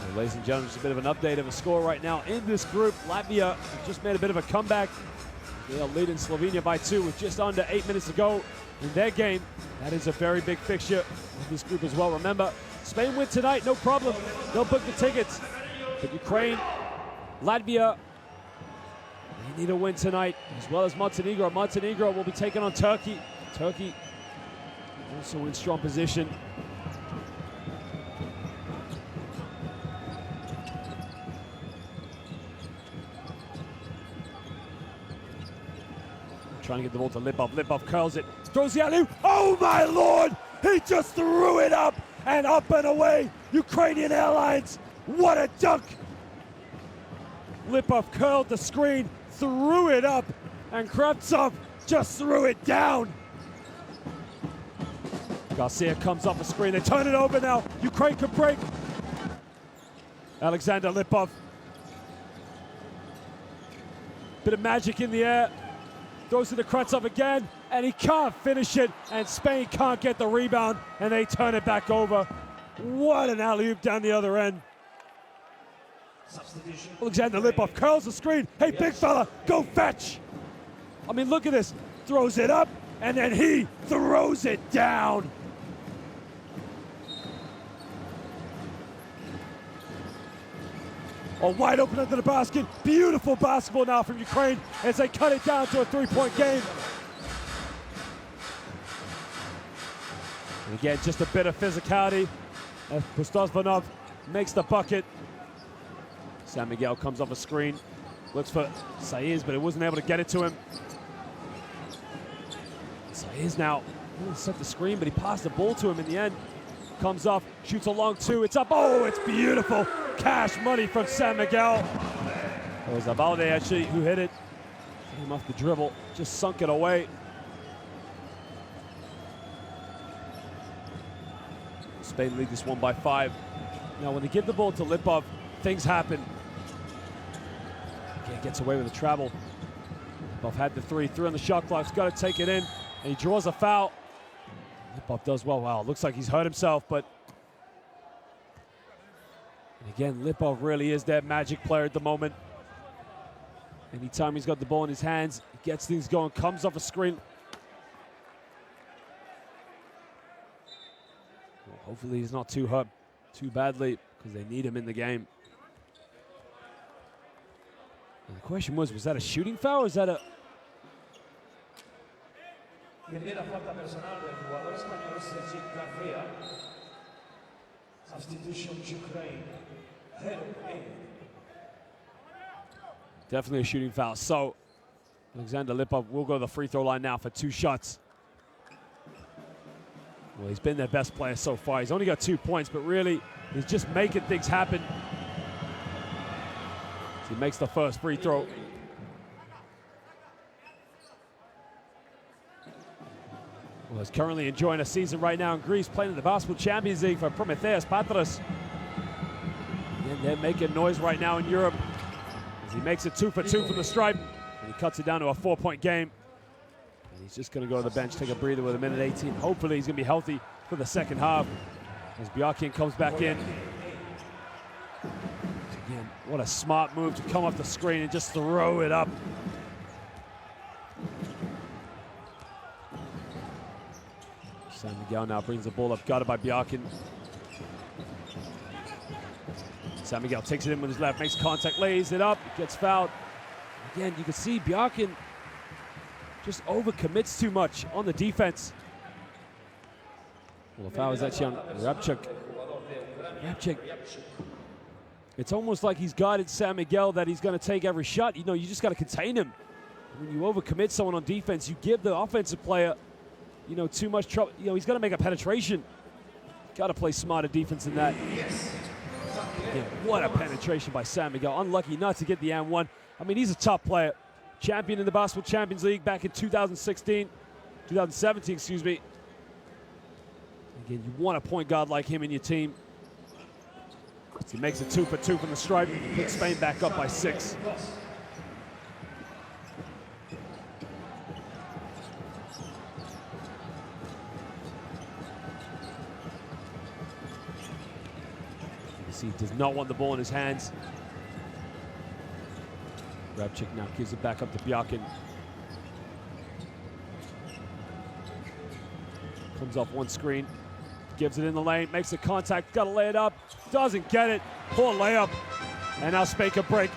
And ladies and gentlemen, just a bit of an update of a score right now in this group. Latvia just made a bit of a comeback. They are leading Slovenia by 2 with just under 8 minutes to go in their game. That is a very big fixture in this group as well. Remember, Spain win tonight, no problem. They'll book the tickets. But Ukraine, Latvia, they need a win tonight, as well as Montenegro. Montenegro will be taking on Turkey. Turkey also in strong position. Trying to get the ball to Lipov. Lipov curls it, throws the alley. Oh my Lord! He just threw it up and away. Ukrainian Airlines. What a dunk! Lipov curled the screen, threw it up, and Kravtsov just threw it down. Garcia comes off the screen. They turn it over now. Ukraine could break. Alexander Lipov. Bit of magic in the air. Throws to the Kravtsov again, and he can't finish it, and Spain can't get the rebound, and they turn it back over. What an alley-oop down the other end. Alexander Lipov curls the screen. Hey, big fella, go fetch. I mean, look at this. Throws it up, and then he throws it down. Oh, wide open under the basket. Beautiful basketball now from Ukraine as they cut it down to a 3-point game. And again, just a bit of physicality as Pustosvanov makes the bucket. San Miguel comes off a screen, looks for Saiz, but it wasn't able to get it to him. Saiz now set the screen, but he passed the ball to him in the end. Comes off, shoots a long 2, it's up. Oh, it's beautiful. Cash money from San Miguel. It was Abalde actually who hit it. Came off the dribble, just sunk it away. Spain lead this one by 5. Now when they give the ball to Lipov, things happen. Again, gets away with the travel. Lipov had the 3 on the shot clock, he's got to take it in, and he draws a foul. Lipov does well. Wow, looks like he's hurt himself, but and again, Lipov really is their magic player at the moment. Anytime he's got the ball in his hands, he gets things going, comes off a screen. Well, hopefully he's not too hurt too badly because they need him in the game. And the question was that a shooting foul or is that a... Primera falta personal del jugador español Sergi García. Substitution Ukraine. Definitely a shooting foul. So Alexander Lipov will go to the free throw line now for 2 shots. Well, he's been their best player so far. He's only got 2 points, but really he's just making things happen. So he makes the first free throw. Well, he's currently enjoying a season right now in Greece, playing in the Basketball Champions League for Prometheus Patras. And they're making noise right now in Europe as he makes it 2 for 2 from the stripe, and he cuts it down to a 4-point game. And he's just going to go to the bench, take a breather with 1:18. Hopefully he's going to be healthy for the second half as Bjarkin comes back in. Again, what a smart move to come off the screen and just throw it up. San Miguel now brings the ball up, guarded by Bjarkin. San Miguel takes it in with his left, makes contact, lays it up, gets fouled. Again, you can see Bjarkin just overcommits too much on the defense. Well, the foul is actually on Rabchuk. Rabchuk. It's almost like he's guided San Miguel that he's going to take every shot. You know, you just got to contain him. When you overcommit someone on defense, you give the offensive player, you know, too much trouble. You know, he's got to make a penetration. Got to play smarter defense than that. Yeah, what a penetration by San Miguel. Unlucky not to get the and 1. I mean, he's a top player. Champion in the Basketball Champions League back in 2017, excuse me. Again, you want a point guard like him in your team. He makes it 2 for 2 from the stripe, puts Spain back up by 6. You see, he does not want the ball in his hands. Rabchik now gives it back up to Bjarkin. Comes off one screen, gives it in the lane, makes the contact, got to lay it up, doesn't get it. Poor layup. And now Spain can break.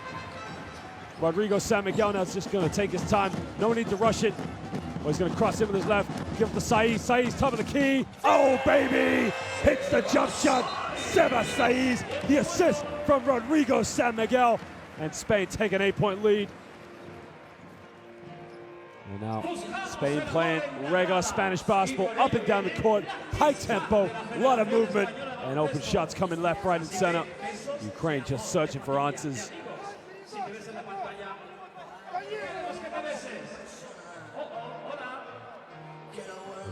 Rodrigo San Miguel now is just going to take his time. No need to rush it. Well, he's going to cross in with his left. Give it to Saiz. Saiz, top of the key. Oh, baby! Hits the jump shot. Seba Saiz, the assist from Rodrigo San Miguel. And Spain take an 8-point lead. And now Spain playing regular Spanish basketball up and down the court. High tempo, a lot of movement, and open shots coming left, right, and center. Ukraine just searching for answers. You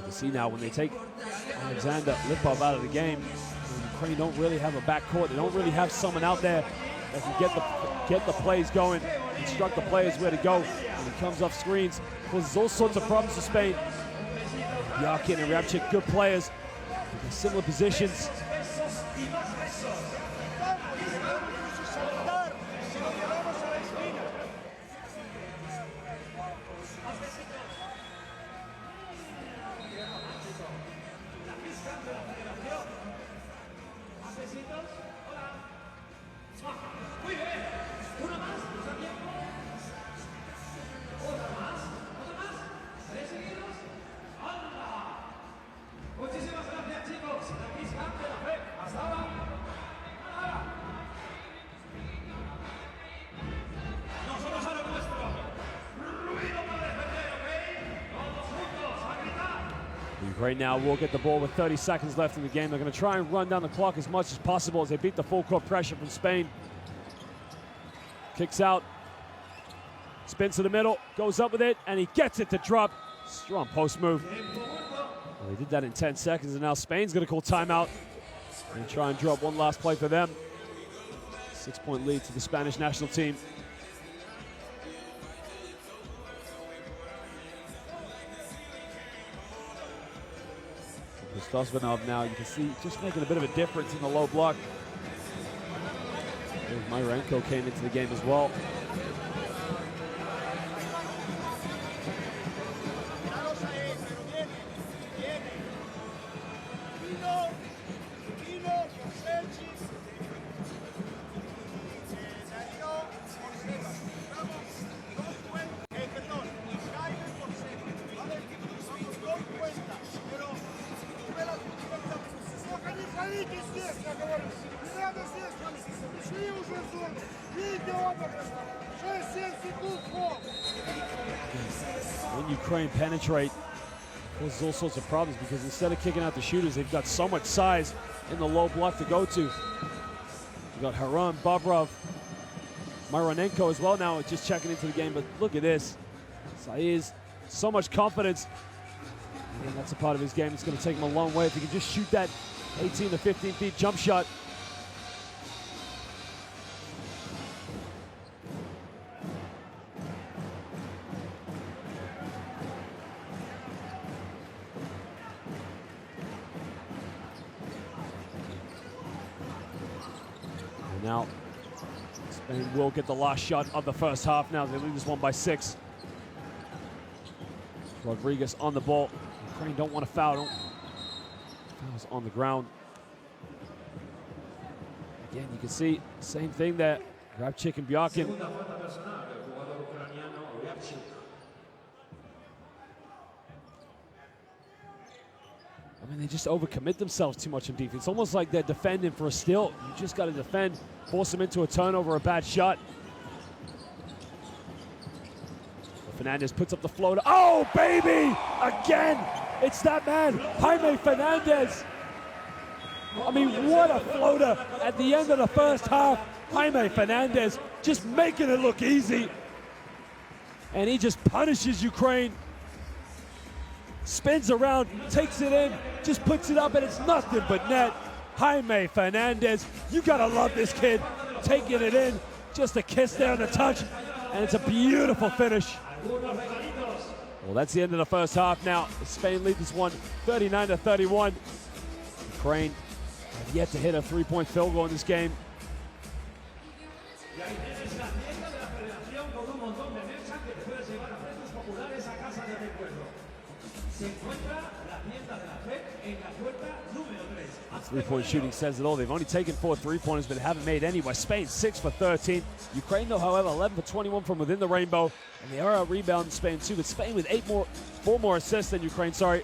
can see now when they take Alexander Lipov out of the game, Ukraine don't really have a backcourt. They don't really have someone out there that can get the plays going, instruct the players where to go. When he comes off screens, causes all sorts of problems for Spain. Bjarkin and Rabchik, good players, in similar positions. Right now, we'll get the ball with 30 seconds left in the game. They're going to try and run down the clock as much as possible as they beat the full court pressure from Spain. Kicks out, spins to the middle, goes up with it, and he gets it to drop. Strong post move. Well, he did that in 10 seconds, and now Spain's going to call timeout and try and drop one last play for them. 6-point lead to the Spanish national team. Stosvanov now, you can see, just making a bit of a difference in the low block. Myrenko came into the game as well. When Ukraine penetrate, causes all sorts of problems because instead of kicking out the shooters, they've got so much size in the low block to go to. You've got Haran, Bobrov, Myronenko as well now just checking into the game, but look at this. Saiz, so much confidence. And that's a part of his game. It's going to take him a long way if he can just shoot that 18 to 15 feet jump shot. Now, Spain will get the last shot of the first half now. They lead this one by 6. Rodriguez on the ball. Ukraine don't want to foul. Fouls on the ground. Again, you can see, same thing there. Rabchik and Bjarkin. I mean, they just overcommit themselves too much in defense. It's almost like they're defending for a steal. You just got to defend, force them into a turnover, a bad shot. Fernandez puts up the floater. Oh, baby! Again! It's that man, Jaime Fernandez. I mean, what a floater at the end of the first half. Jaime Fernandez just making it look easy. And he just punishes Ukraine. Spins around, takes it in, just puts it up, and it's nothing but net. Jaime Fernandez. You gotta love this kid. Taking it in, just a kiss there on the touch, and it's a beautiful finish. Well, that's the end of the first half now. Spain lead this one 39-31. Ukraine have yet to hit a three-point field goal in this game. Three-point shooting says it all. They've only taken 4 3-pointers, but haven't made any. By Spain, 6 for 13. Ukraine, though, however, 11 for 21 from within the rainbow. And they are a rebound in Spain, too. But Spain with 4 more assists than Ukraine, 3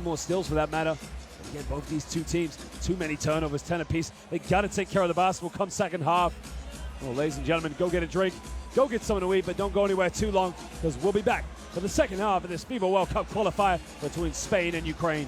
more steals for that matter. But again, both these two teams, too many turnovers, 10 apiece. They got to take care of the basketball come second half. Well, ladies and gentlemen, go get a drink. Go get something to eat, but don't go anywhere too long, because we'll be back for the second half of this FIBA World Cup qualifier between Spain and Ukraine.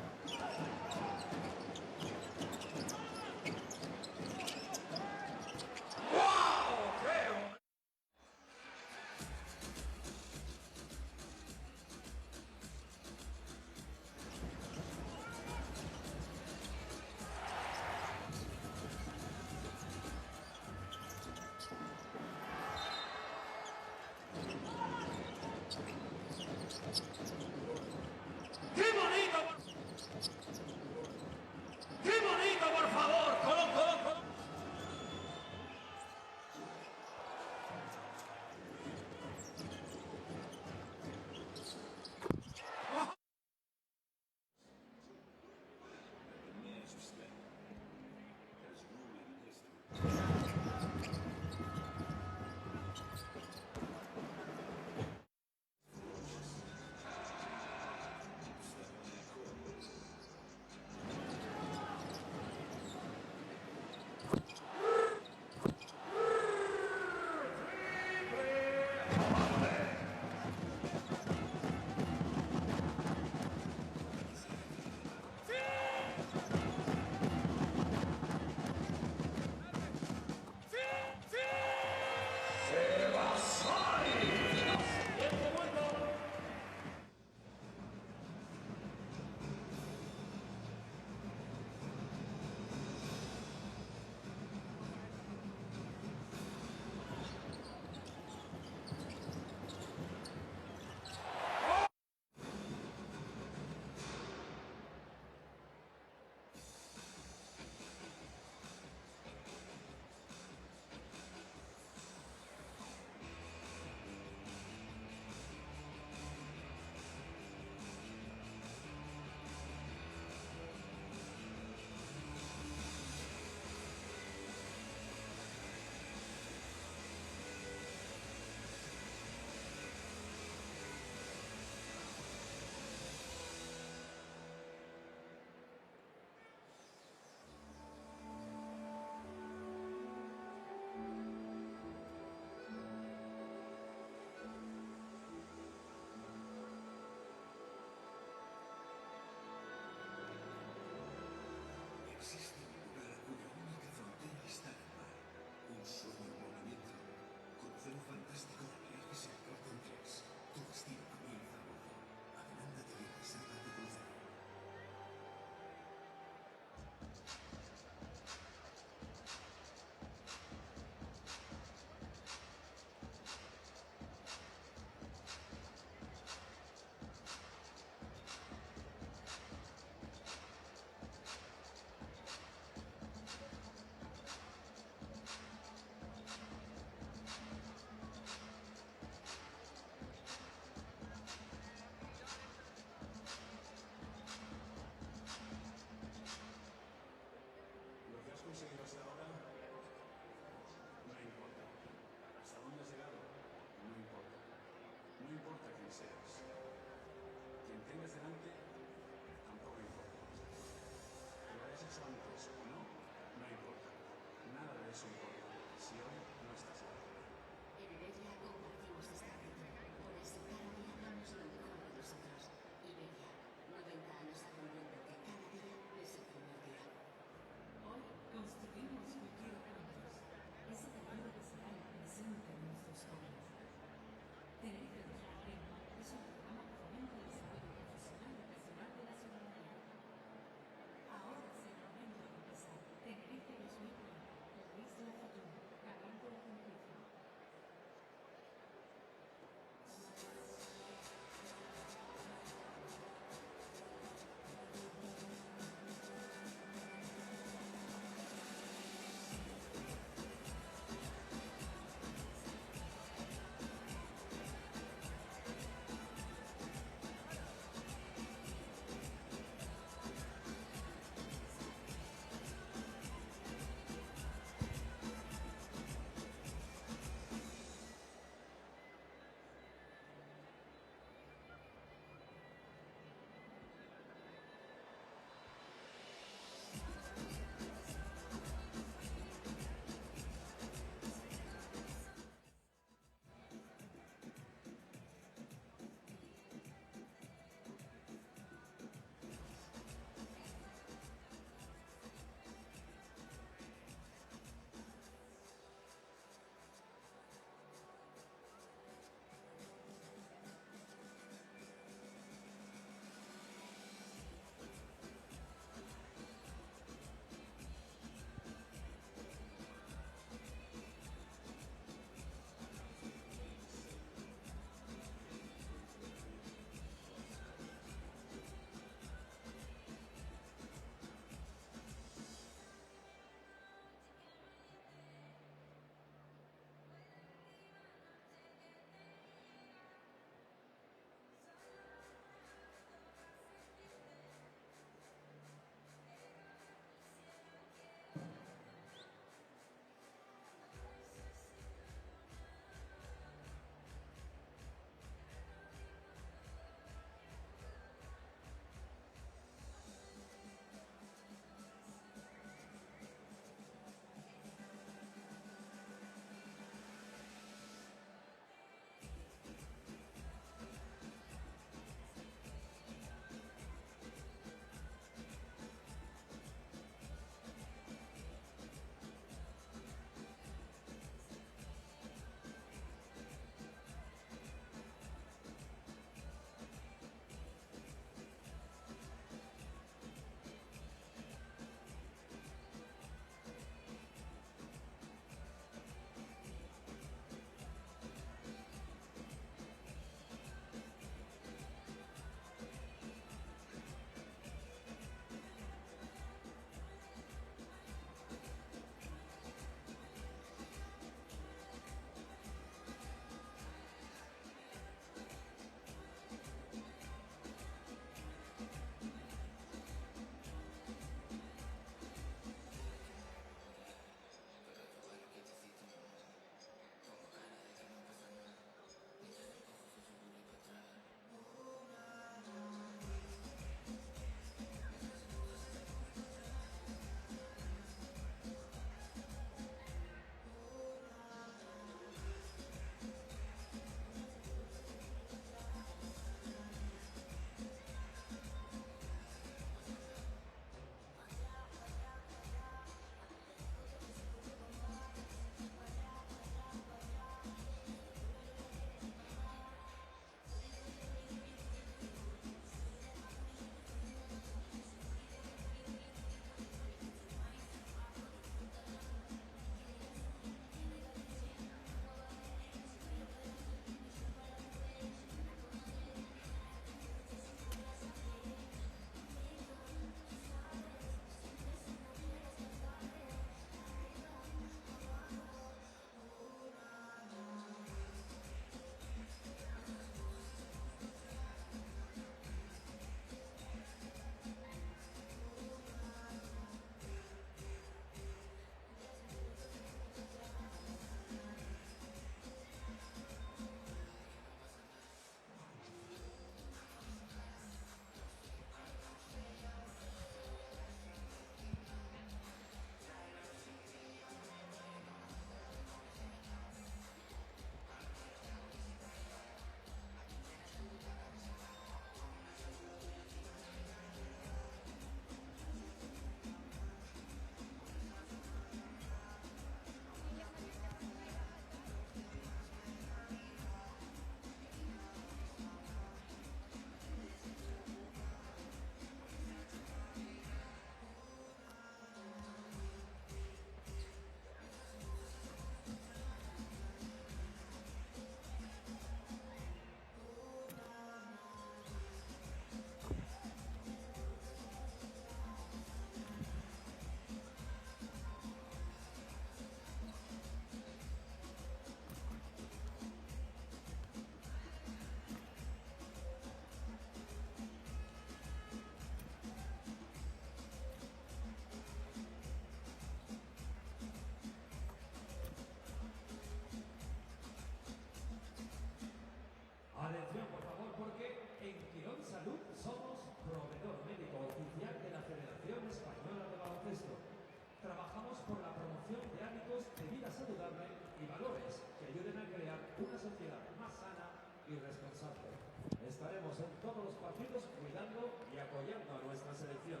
partidos cuidando y apoyando a nuestra selección.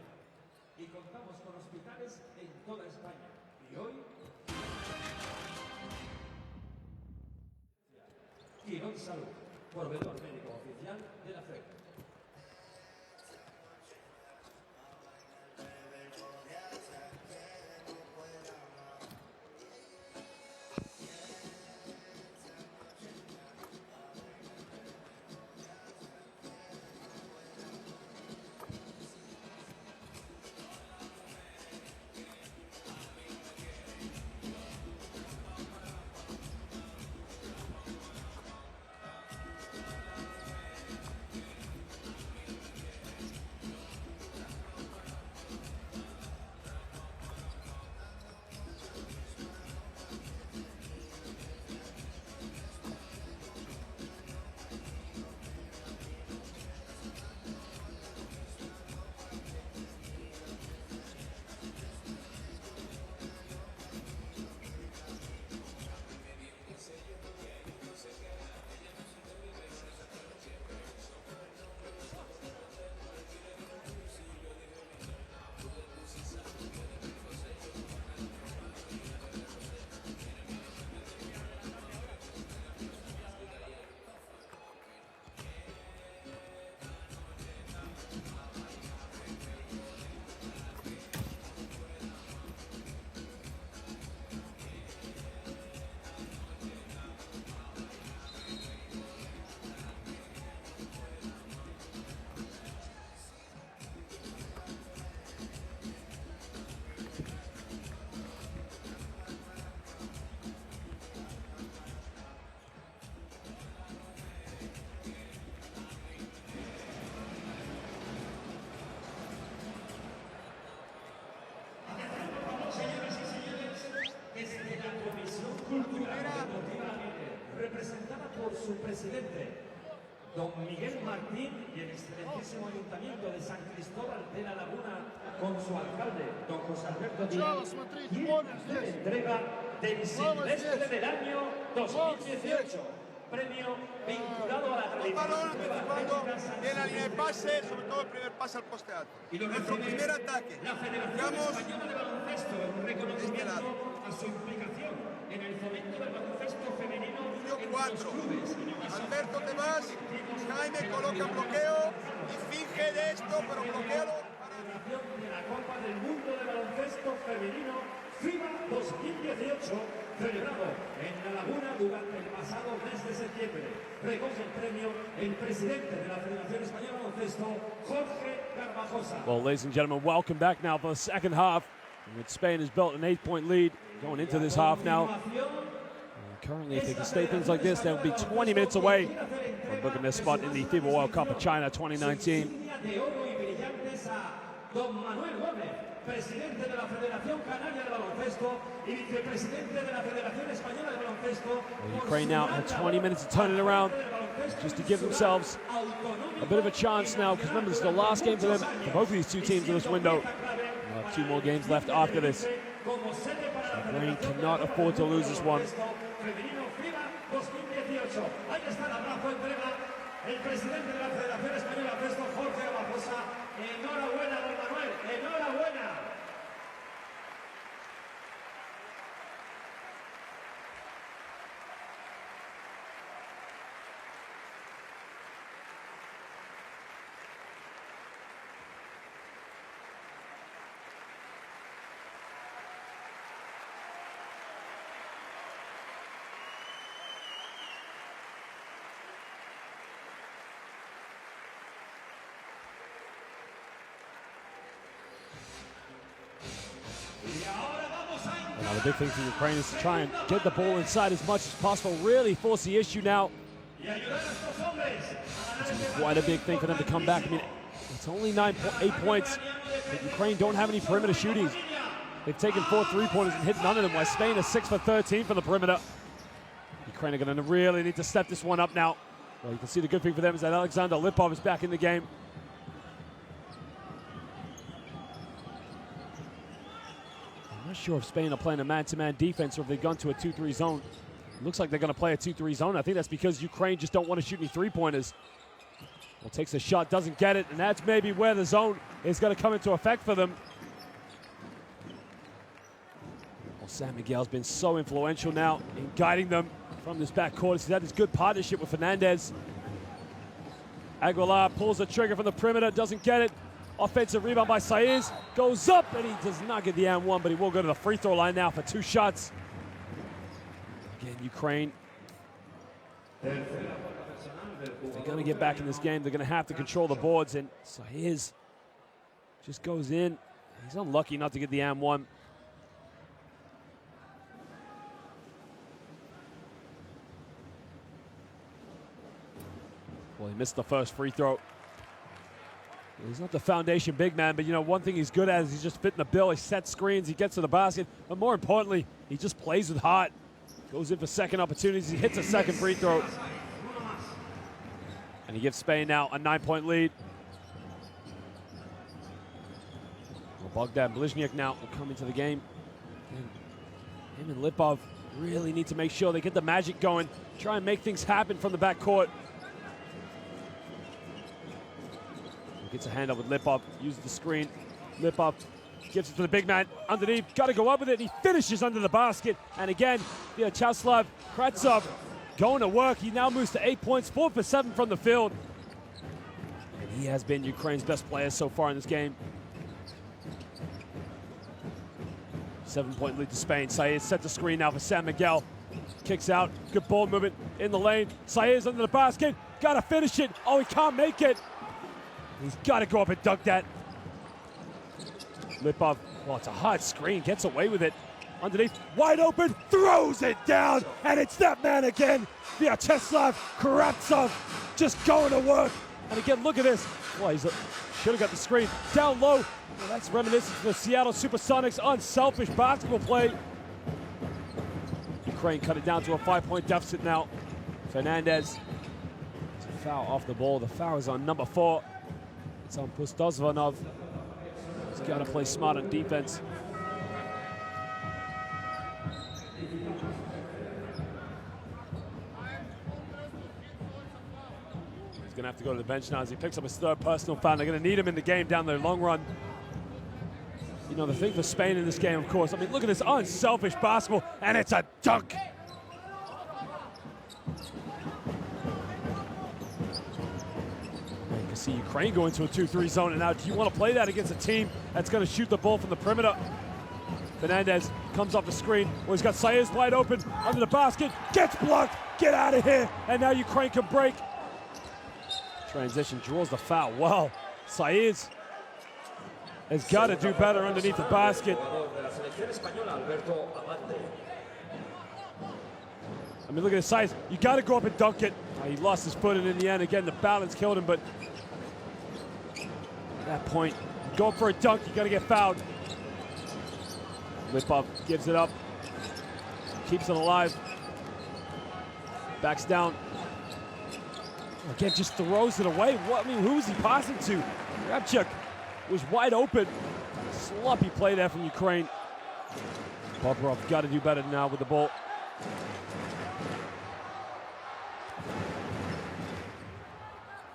Y contamos con hospitales en toda España. Y hoy, Quirón Salud, proveedor médico oficial de la FEB. Representada por su presidente, don Miguel Martín, y el excelentísimo Ayuntamiento de San Cristóbal de la Laguna, con su alcalde, don José Alberto Díaz, y la entrega del Silvestre del año 2018, premio vinculado a la balón en la línea de pase, sobre todo el primer pase al poste alto. Y nuestro primer ataque. La Federación Española de Baloncesto, en reconocimiento a su implicación en el fomento del baloncesto femenino en los clubes. Alberto, te vas. Jaime coloca bloqueo y finge de esto, pero bloquealo. De la Copa del Mundo de Baloncesto Femenino FIBA 2018, celebrado en La Laguna durante el pasado mes de septiembre. Recoge el premio el presidente de la Federación Española de Baloncesto, Jorge Garbajosa. Well, ladies and gentlemen, welcome back now for the second half. Spain has built an 8-point lead going into this half now. Currently, if they can stay things like this, they'll be 20 minutes away from booking their spot in the FIBA World Cup of China 2019. Don Manuel Gómez, presidente de la Federación Canaria de Baloncesto y vicepresidente de la Federación Española de Baloncesto. Ukraine now have 20 minutes to turn it around, just to give themselves a bit of a chance now, because remember, this is the last game for them, for both of these two teams in this window. We'll have 2 more games left after this. Ukraine cannot afford to lose this one. El presidente de la Federación Española de Baloncesto, Jorge Garbajosa. Enhorabuena, don Manuel, enhorabuena. Now the big thing for Ukraine is to try and get the ball inside as much as possible, really force the issue now. It's quite a big thing for them to come back. I mean, it's only 8 points, but Ukraine don't have any perimeter shooting. They've taken 4 3-pointers and hit none of them, while Spain is 6 for 13 for the perimeter. Ukraine are going to really need to step this one up now. Well, you can see the good thing for them is that Alexander Lipov is back in the game. I'm not sure if Spain are playing a man-to-man defense or if they've gone to a 2-3 zone. It looks like they're going to play a 2-3 zone. I think that's because Ukraine just don't want to shoot any 3-pointers. Well, takes a shot, doesn't get it, and that's maybe where the zone is going to come into effect for them. Well, San Miguel's been so influential now in guiding them from this backcourt. He's had this good partnership with Fernandez. Aguilar pulls the trigger from the perimeter, doesn't get it. Offensive rebound by Saiz, goes up, and he does not get the and one, but he will go to the free throw line now for 2 shots. Again, Ukraine, if they're going to get back in this game, they're going to have to control the boards, and Saiz just goes in. He's unlucky not to get the and one. Well, he missed the first free throw. He's not the foundation big man, but you know, one thing he's good at is he's just fitting the bill. He sets screens, he gets to the basket, but more importantly, he just plays with heart. Goes in for second opportunities, he hits a second free throw. And he gives Spain now a 9-point lead. Well, Bogdan Blizniak now will come into the game. And him and Lipov really need to make sure they get the magic going, try and make things happen from the backcourt. Gets a hand up with Lipov, uses the screen. Lipov gives it to the big man underneath, got to go up with it, and he finishes under the basket. And again, Vyacheslav Kratsov going to work. He now moves to 8 points, 4 for 7 from the field. And he has been Ukraine's best player so far in this game. 7-point lead to Spain. Saiz set the screen now for San Miguel. Kicks out, good ball movement in the lane. Saiz under the basket, got to finish it. Oh, he can't make it. He's got to go up and dunk that. Lipov, well, it's a hard screen, gets away with it. Underneath, wide open, throws it down, and it's that man again, Vyacheslav Kratsov, just going to work. And again, look at this. Well, he should have got the screen. Down low, well, that's reminiscent of the Seattle Supersonics' unselfish basketball play. Ukraine cut it down to a 5-point deficit now. Fernandez, it's a foul off the ball. The foul is on number 4. It's on Pustosvanov. He's got to play smart on defense. He's going to have to go to the bench now as he picks up his 3rd personal foul. They're going to need him in the game down the long run. You know, the thing for Spain in this game, of course, I mean, look at this unselfish basketball, and it's a dunk. See Ukraine go into a 2-3 zone, and now do you want to play that against a team that's going to shoot the ball from the perimeter? Fernandez comes off the screen, where he's got Saiz wide open under the basket, gets blocked, get out of here, and now Ukraine can break. Transition, draws the foul. Wow, Saiz has got to do better underneath the basket. I mean, look at his size. You got to go up and dunk it. He lost his footing in the end. Again, the balance killed him, but at that point, go for a dunk, you got to get fouled. Lipov gives it up, keeps it alive, backs down. Again, just throws it away. What, I mean, who was he passing to? Rabchuk was wide open. Sloppy play there from Ukraine. Bobrov got to do better now with the ball.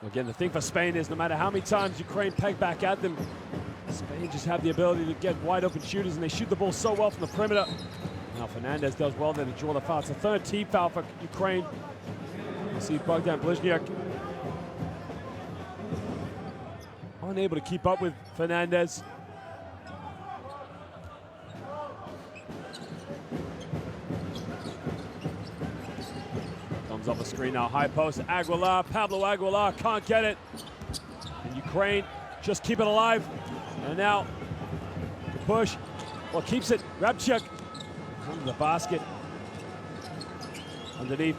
Again, the thing for Spain is no matter how many times Ukraine peg back at them, Spain just have the ability to get wide open shooters, and they shoot the ball so well from the perimeter. Now Fernandez does well there to draw the foul. It's the 3rd team foul for Ukraine. You see Bogdan Blizniak unable to keep up with Fernandez. Comes off the screen now, high post, Aguilar, Pablo Aguilar can't get it. And Ukraine just keep it alive. And now the push, well, keeps it, Rabchuk under the basket. Underneath,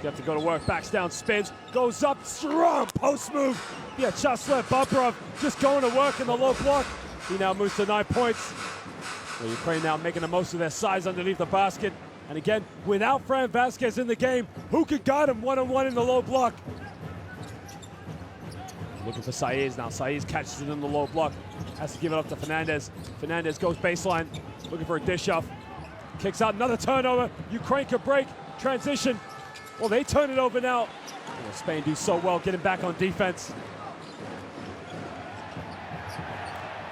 you have to go to work, backs down, spins, goes up, strong post move. Yeah, Vyacheslav Bobrov just going to work in the low block. He now moves to 9 points. Well, Ukraine now making the most of their size underneath the basket. And again, without Fran Vasquez in the game, who could guard him one-on-one in the low block? Looking for Saiz now. Saiz catches it in the low block. Has to give it up to Fernandez. Fernandez goes baseline, looking for a dish off. Kicks out, another turnover. Ukraine could break. Transition. Well, they turn it over now. Spain do so well getting back on defense.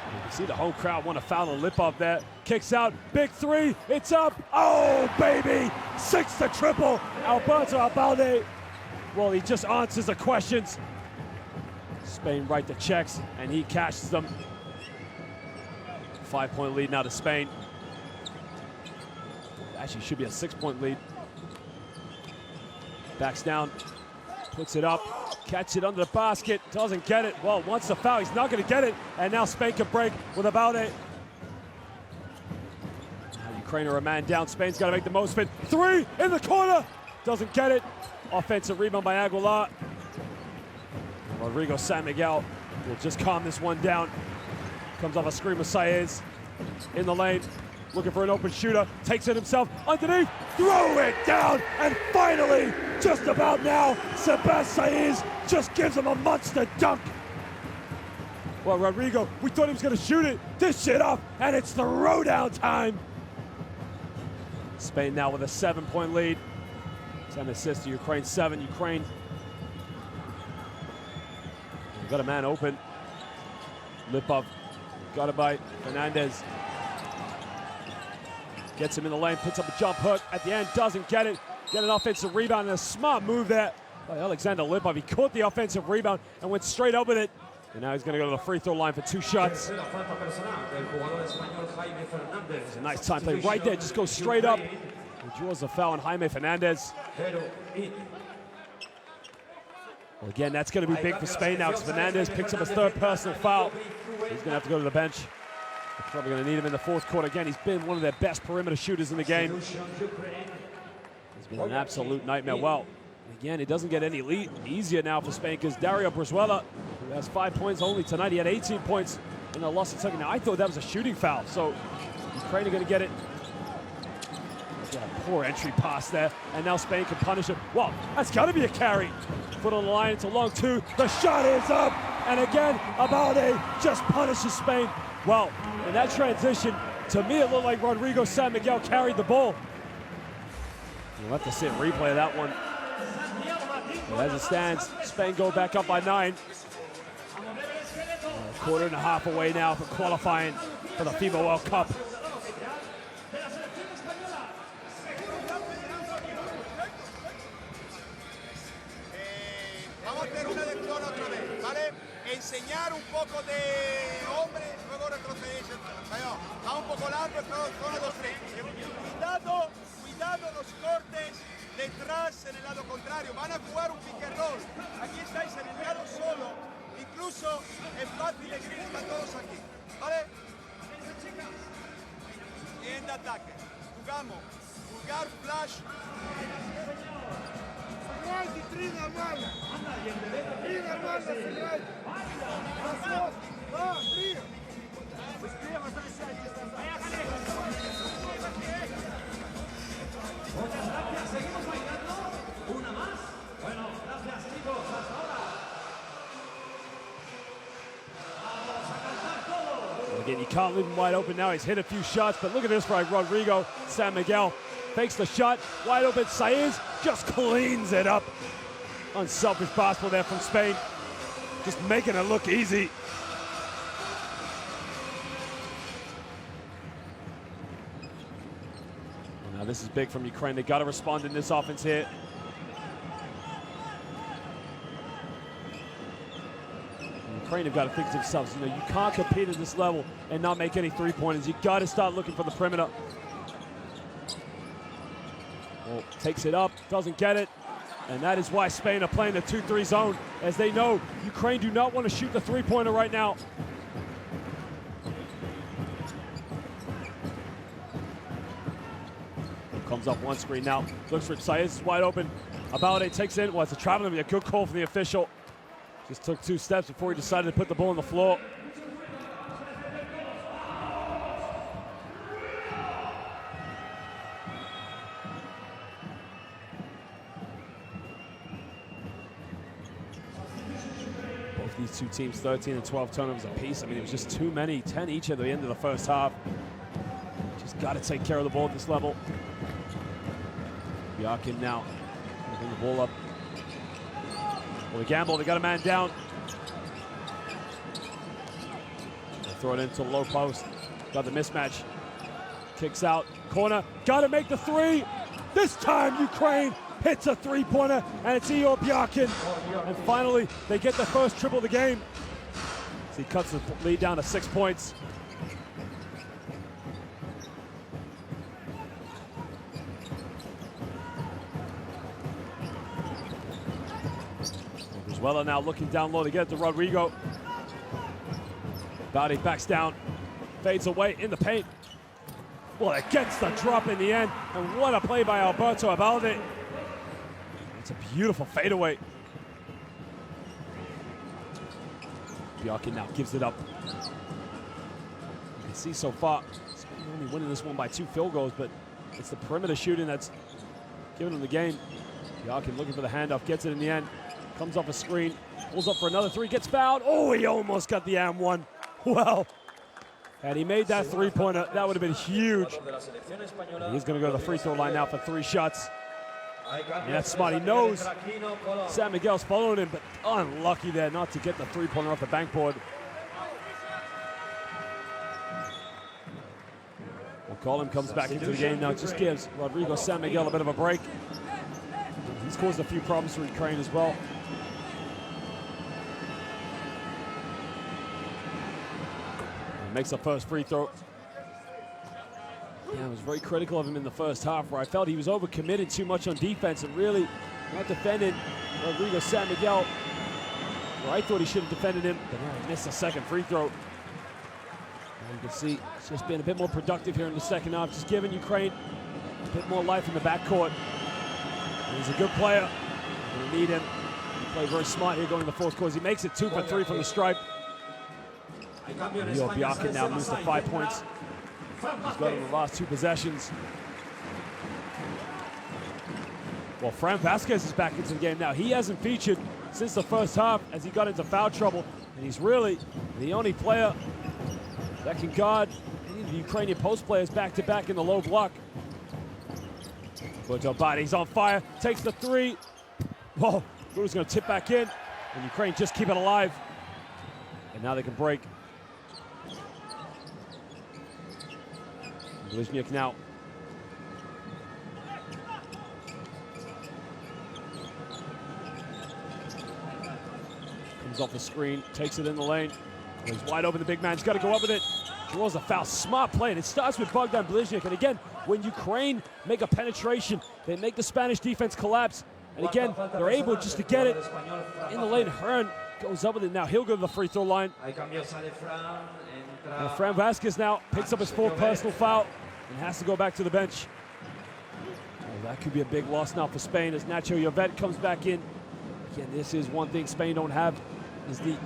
You can see the home crowd want to foul on Lipov there. Kicks out, big three, it's up. Oh, baby, 6 to triple. Alberto Albalde, well, he just answers the questions. Spain write the checks, and he cashes them. 5-point lead now to Spain. Actually, should be a 6-point lead. Backs down, puts it up, catch it under the basket, doesn't get it. Well, wants the foul, he's not gonna get it, and now Spain can break with about it. Ukraine are a man down, Spain's gotta make the most of it. 3 in the corner, doesn't get it. Offensive rebound by Aguilar. Rodrigo San Miguel will just calm this one down. Comes off a screen with Saez in the lane, looking for an open shooter, takes it himself, underneath, throw it down, and finally, just about now, Sebastian Saez just gives him a monster dunk. Well, Rodrigo, we thought he was gonna shoot it, dish it up, and it's the throwdown time. Spain now with a 7-point lead. 10 assists to Ukraine, 7. Ukraine got a man open. Lipov got it by Fernandez. Gets him in the lane, puts up a jump hook. At the end, doesn't get it. Get an offensive rebound and a smart move there by Alexander Lipov. He caught the offensive rebound and went straight up with it. And now he's going to go to the free throw line for 2 shots. It's a nice time play right there. Just goes straight up. He draws the foul on Jaime Fernandez. Well, again, that's going to be big for Spain now because Fernandez picks up his 3rd personal foul. He's going to have to go to the bench. They're probably going to need him in the 4th quarter. Again, he's been one of their best perimeter shooters in the game. He's been an absolute nightmare. Well, again, it doesn't get any easier now for Spain because Dario Brizuela, who has 5 points only tonight, he had 18 points in the loss of second. Now, I thought that was a shooting foul, so Ukraine are going to get it. Yeah, poor entry pass there, and now Spain can punish it. Well, that's got to be a carry. Foot on the line, it's a long 2. The shot is up, and again, Abalde just punishes Spain. Well, in that transition, to me, it looked like Rodrigo San Miguel carried the ball. You'll have to see a replay of that one. But as it stands, Spain go back up by 9. A quarter and a half away now for qualifying for the FIBA World Cup. Vamos a hacer una lección otra vez, ¿vale? Enseñar un poco de hombre, luego retroceder. Va un poco largo, zona 2-3. Cuidado los cortes detrás en el lado contrario. Van a jugar un pick and roll. Aquí estáis en el lado solo. Incluso es fácil que están todos aquí, ¿vale? Bien de ataque. Jugamos. Jugar flash. Сыграйте 3 нормально. 3 нормально сыграйте. Раз, 2, 3. Быстрее возвращайтесь назад. Seguimos bailando. Una más. Bueno, gracias chicos. Hasta ahora. Vamos a cantar todos. Again, you can't leave him wide open now. He's hit a few shots, but look at this by Rodrigo San Miguel. Fakes the shot, wide open. Saez just cleans it up. Unselfish basketball there from Spain. Just making it look easy. Now this is big from Ukraine. They got to respond in this offense here. Ukraine have got to think to themselves, you know, you can't compete at this level and not make any 3-pointers. You got to start looking for the perimeter. Well, takes it up, doesn't get it. And that is why Spain are playing the 2-3 zone, as they know Ukraine do not want to shoot the 3-pointer right now. Comes up one screen now, looks for Saez, is wide open. Abalde takes it, well, it's a travel, a good call from the official. Just took 2 steps before he decided to put the ball on the floor. Both these two teams, 13 and 12 turnovers apiece. I mean, it was just too many, 10 each at the end of the first half. Just got to take care of the ball at this level. Yakin now, bring the ball up. Well, the gamble, they got a man down. They throw it into the low post. Got the mismatch. Kicks out, corner, gotta make the three. This time Ukraine hits a three-pointer, and it's Igor Byakin. And finally, they get the first triple of the game. So he cuts the lead down to 6 points. Venezuela now looking down low to get it to Rodrigo. Bowdy backs down, fades away in the paint. Well, it gets the drop in the end, and what a play by Alberto Abalde. It's a beautiful fadeaway. Byakin now gives it up. You can see so far, Spain only winning this one by 2 field goals, but it's the perimeter shooting that's giving them the game. Byakin looking for the handoff, gets it in the end, comes off a screen, pulls up for another three, gets fouled. Oh, he almost got the and one. Well, had he made that three-pointer, that would have been huge. And he's going to go to the free throw line now for 3 shots. And that's smart. He knows San Miguel's following him, but unlucky there not to get the three-pointer off the backboard. Well, Colin comes back into the game now. Just gives Rodrigo San Miguel a bit of a break. He's caused a few problems for Ukraine as well. Makes the first free throw. Yeah, I was very critical of him in the first half, where I felt he was overcommitted too much on defense and really not defended Rodrigo San Miguel, where I thought he should have defended him, but yeah, he missed the second free throw. And you can see it's just been a bit more productive here in the second half, just giving Ukraine a bit more life in the backcourt. And he's a good player. We're gonna need him. He played very smart here going to the fourth quarter. He makes it 2 for 3 from the stripe. Igor Byakin now moves to 5 points. He's got in the last 2 possessions. Well, Fran Vasquez is back into the game now. He hasn't featured since the first half as he got into foul trouble. And he's really the only player that can guard any of the Ukrainian post players back-to-back in the low block. But Abalde's on fire, takes the three. Whoa, Buda's going to tip back in. And Ukraine just keep it alive. And now they can break. Blizniuk now. Comes off the screen, takes it in the lane. He's wide open, the big man. He's got to go up with it. Draws a foul. Smart play, and it starts with Bogdan Blizniuk. And again, when Ukraine make a penetration, they make the Spanish defense collapse. And again, they're able just to get it in the lane. Hearn goes up with it now. He'll go to the free throw line. And Fran Vasquez now picks up his 4th personal foul and has to go back to the bench. Oh, that could be a big loss now for Spain as Nacho Llovet comes back in. Again, this is one thing Spain don't have, is the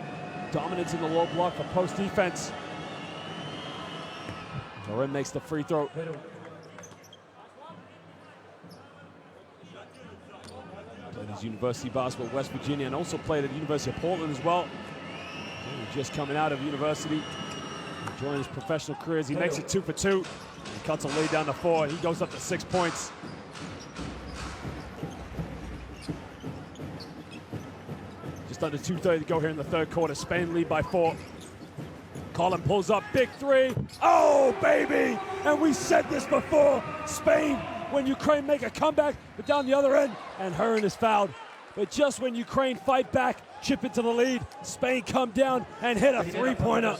dominance in the low block for post defense. Loren makes the free throw. Played his university basketball at West Virginia and also played at the University of Portland as well. Just coming out of university, enjoying his professional career as he makes it 2 for 2. He cuts a lead down to 4. He goes up to 6 points. Just under 2:30 to go here in the third quarter. Spain lead by 4. Colin pulls up, big three. Oh, baby! And we said this before. Spain, when Ukraine make a comeback, but down the other end, and Hearn is fouled. But just when Ukraine fight back, chip into the lead, Spain come down and hit a three-pointer.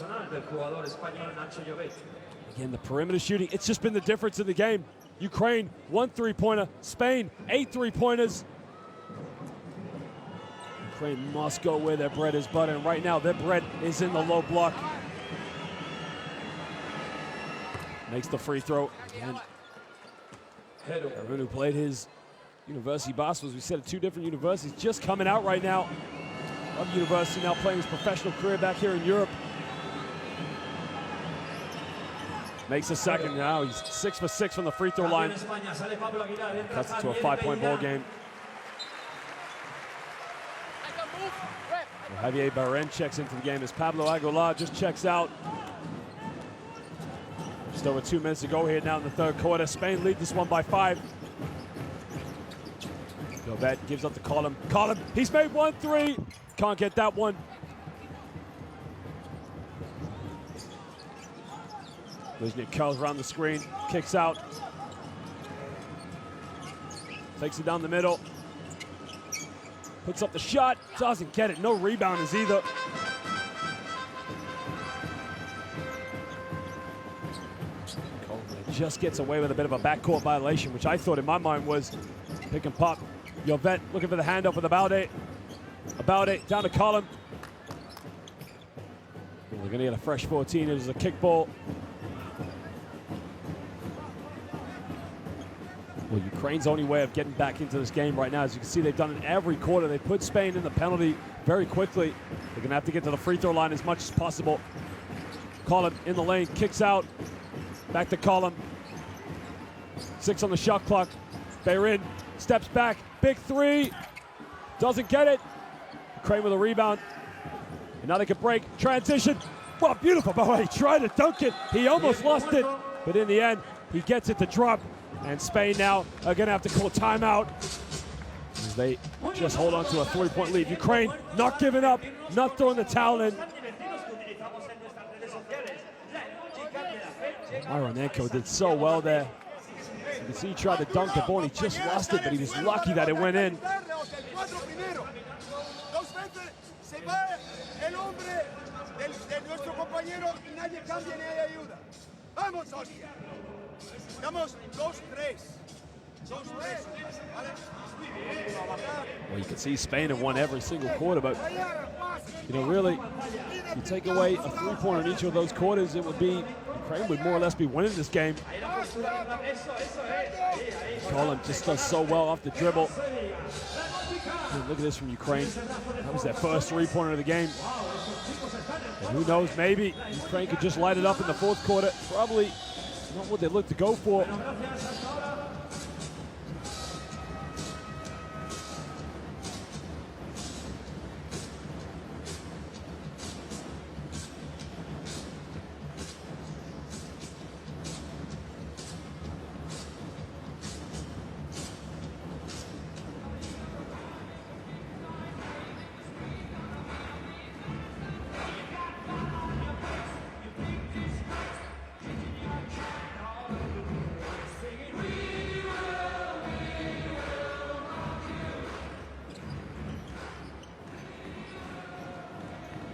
Again, the perimeter shooting, it's just been the difference in the game. Ukraine, 1 3-pointer. Spain, 8 3-pointers. Ukraine must go where their bread is buttered, and right now their bread is in the low block. Makes the free throw. And Hearn, who played his university basketball, as we said, at 2 different universities, just coming out right now of university, now playing his professional career back here in Europe. Makes a second now. He's 6 for 6 from the free throw line. Cuts it to a 5-point ball game. Well, Javier Baren checks into the game as Pablo Aguilar just checks out. Just over 2 minutes to go here now in the third quarter. Spain lead this one by 5. Jovet gives up to Colin. Colin, he's made 1 3. Can't get that one. Wisnik curls around the screen, kicks out. Takes it down the middle. Puts up the shot, doesn't get it. No rebounders either. Coleman just gets away with a bit of a backcourt violation, which I thought in my mind was pick and pop. Jovet looking for the handoff with Abaude. Abaude down to Colin. We're gonna get a fresh 14. It is a kick ball. Well, Ukraine's only way of getting back into this game right now, as you can see, they've done it every quarter. They put Spain in the penalty very quickly. They're going to have to get to the free throw line as much as possible. Colin in the lane, kicks out. Back to Colin. 6 on the shot clock. Bayrin steps back. Big 3. Doesn't get it. Ukraine with a rebound. And now they can break. Transition. Wow, beautiful. By the way, he tried to dunk it. He almost lost it. But in the end, he gets it to drop. And Spain now are going to have to call timeout as they just hold on to a 3-point lead. Ukraine not giving up, not throwing the towel in. Myronenko did so well there. You can see he tried to dunk the ball and he just lost it, but he was lucky that it went in. Estamos 2-3. Well, you can see Spain have won every single quarter, but you know, really, you take away a 3-pointer in each of those quarters, it would be Ukraine would more or less be winning this game. Colin just does so well off the dribble. And look at this from Ukraine. That was their first 3-pointer of the game. And who knows, maybe Ukraine could just light it up in the 4th quarter. Probably not what they look to go for.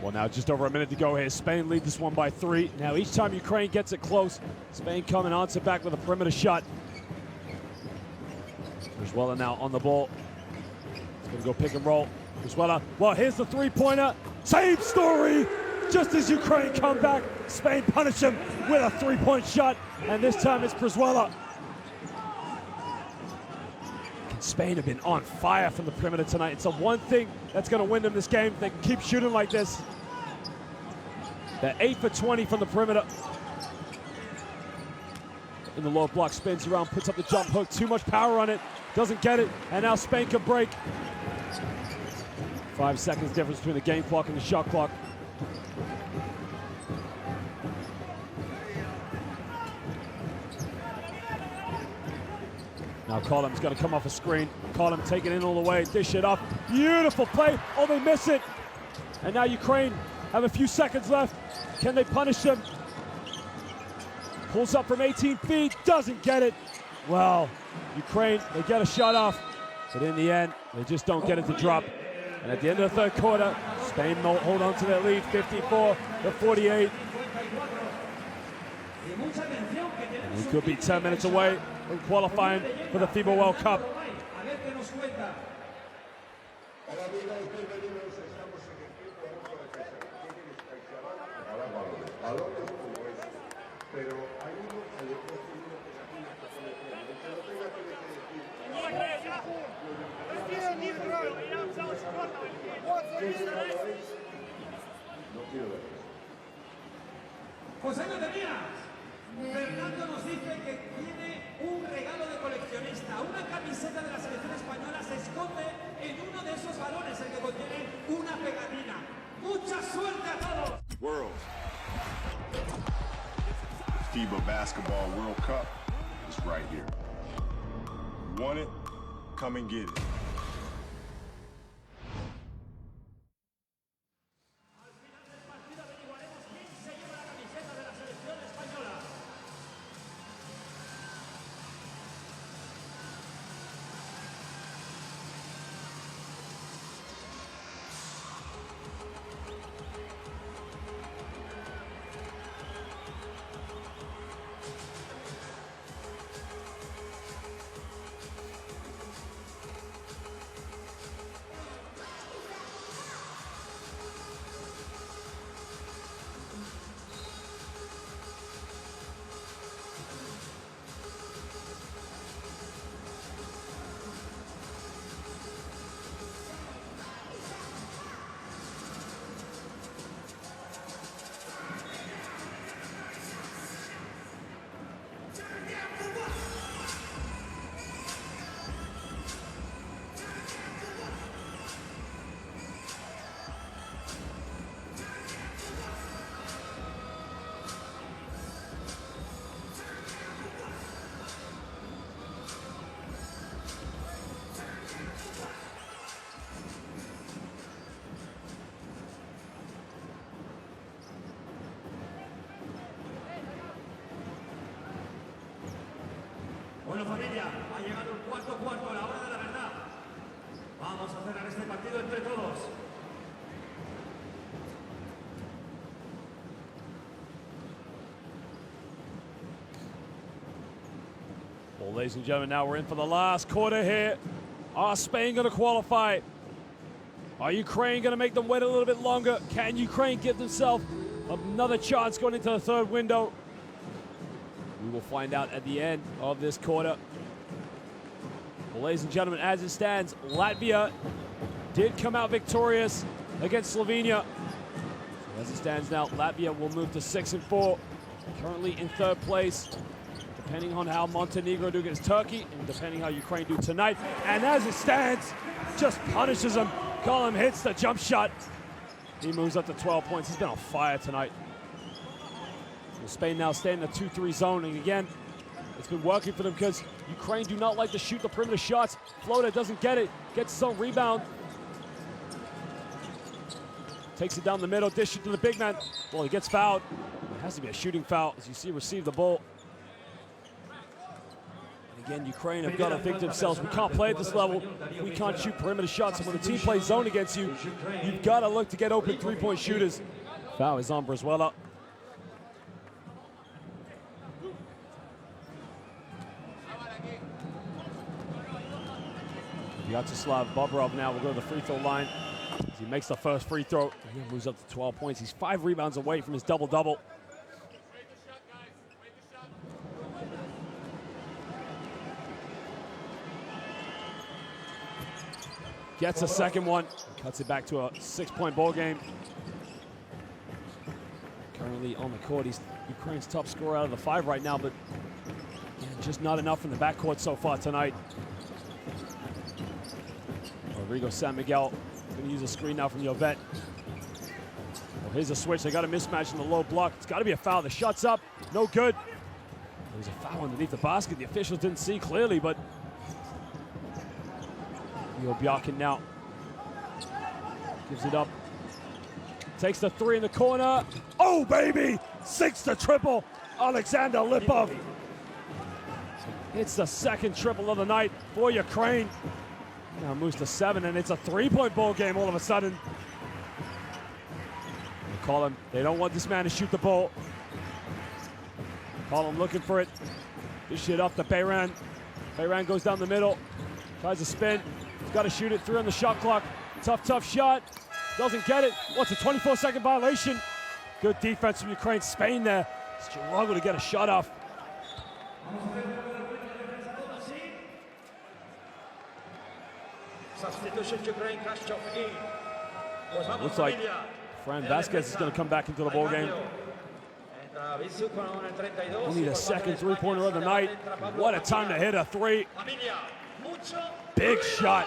Well, now just over a minute to go here. Spain lead this one by 3. Now each time Ukraine gets it close, Spain coming on to back with a perimeter shot. Brizuela now on the ball. It's going to go pick and roll. Brizuela, well, here's the 3-pointer. Same story. Just as Ukraine come back, Spain punish him with a 3-point shot. And this time it's Brizuela. Spain have been on fire from the perimeter tonight. It's the one thing that's going to win them this game. They can keep shooting like this. They're 8 for 20 from the perimeter. In the low block, spins around, puts up the jump hook. Too much power on it. Doesn't get it. And now Spain can break. 5 seconds difference between the game clock and the shot clock. Now Colum's going to come off a screen. Colum take it in all the way, dish it up. Beautiful play. Oh, they miss it. And now Ukraine have a few seconds left. Can they punish them? Pulls up from 18 feet, doesn't get it. Well, Ukraine, they get a shot off, but in the end, they just don't get it to drop. And at the end of the 3rd quarter, Spain hold on to their lead, 54-48. And we could be 10 minutes away from qualifying for the FIBA World Cup. José no tenía. Fernando nos dice que tiene un regalo de coleccionista. Una camiseta de la selección española se esconde en uno de esos balones, el que contiene una pegatina. ¡Mucha suerte a todos! World. FIBA Basketball World Cup is right here. Want it? Come and get it. Bueno, familia, ha llegado el cuarto, la hora de la verdad. Vamos a cerrar este partido entre todos. Well, ladies and gentlemen, now we're in for the last quarter here. Are Spain going to qualify? Are Ukraine going to make them wait a little bit longer? Can Ukraine give themselves another chance going into the third window? We will find out at the end of this quarter. Well, ladies and gentlemen, as it stands, Latvia did come out victorious against Slovenia. So as it stands now, Latvia will move to 6-4, currently in third place, depending on how Montenegro do against Turkey, and depending how Ukraine do tonight. And as it stands, just punishes them. Column hits the jump shot. He moves up to 12 points. He's been on fire tonight. So Spain now staying in the 2-3 zone, and again, it's been working for them because Ukraine do not like to shoot the perimeter shots. Floater doesn't get it, gets his own rebound. Takes it down the middle, dish it to the big man. Well, he gets fouled. It has to be a shooting foul, as you see receive the ball. And again, Ukraine have got to think to themselves, we can't play at this level. We can't shoot perimeter shots. And when the team plays zone against you, you've got to look to get open three-point shooters. Foul is on Brazuela. Vyacheslav Bobrov now will go to the free throw line as he makes the first free throw. He moves up to 12 points. He's 5 rebounds away from his double-double. Gets a second one. Cuts it back to a 6-point ball game. Currently on the court, he's Ukraine's top scorer out of the 5 right now, but yeah, just not enough in the backcourt so far tonight. Rodrigo San Miguel going to use a screen now from Jovet. Well, here's a switch. They got a mismatch in the low block. It's got to be a foul. The shot's up. No good. There's a foul underneath the basket. The officials didn't see clearly, but Leo Bjarkin now gives it up. Takes the 3 in the corner. Oh, baby! 6 to triple. Alexander Lipov. It's the second triple of the night for Ukraine. Now moves to 7, and it's a 3-point ball game all of a sudden. They call him. They don't want this man to shoot the ball. Call him looking for it. This shit up to Bayran. Bayran goes down the middle. Tries to spin. He's got to shoot it 3 on the shot clock. Tough shot. Doesn't get it. What's a 24-second violation? Good defense from Ukraine. Spain there. Struggle to get a shot off. Looks like Fran Vasquez is going to come back into the ball game. Only the second 3-pointer of the night. What a time to hit a 3. Big shot.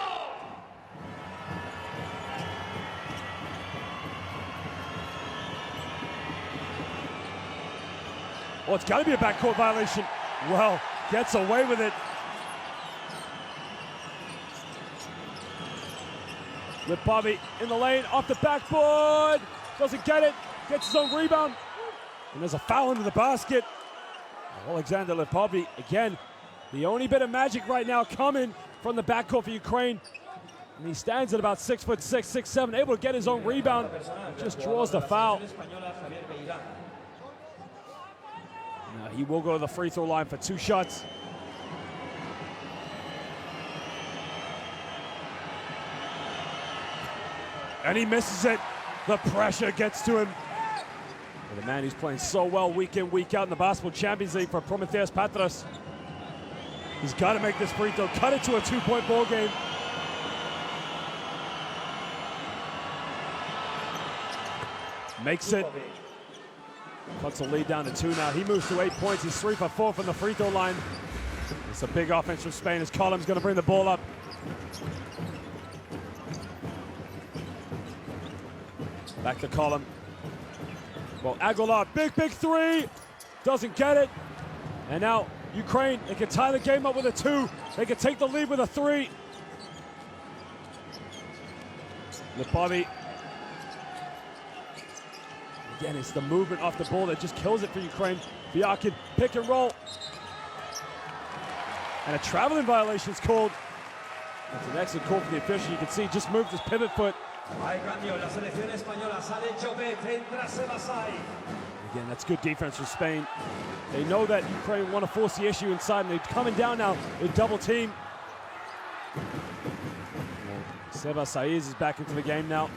Well, it's got to be a backcourt violation. Well, gets away with it. Lipovi in the lane, off the backboard. Doesn't get it, gets his own rebound. And there's a foul into the basket. Alexander Lipovi, again, the only bit of magic right now coming from the backcourt for Ukraine. And he stands at about 6'6", 6'7", able to get his own rebound. Just draws the foul. Now he will go to the free throw line for 2 shots. And he misses it. The pressure gets to him. Well, the man who's playing so well week in, week out in the Basketball Champions League for Prometheus Patras. He's got to make this free throw, cut it to a 2-point ball game. Makes it. Cuts the lead down to 2 now. He moves to 8 points. He's 3 for 4 from the free throw line. It's a big offense from Spain as Colum's going to bring the ball up. Back to Column. Well, Aguilar, big 3. Doesn't get it. And now Ukraine, they can tie the game up with a 2. They can take the lead with a 3. Lipovi. Again, it's the movement off the ball that just kills it for Ukraine. Bjarkin, pick and roll. And a traveling violation is called. That's an excellent call for the official. You can see he just moved his pivot foot. Again, that's good defense from Spain. They know that Ukraine want to force the issue inside, and they're coming down now with double team. Seba Saiz is back into the game now.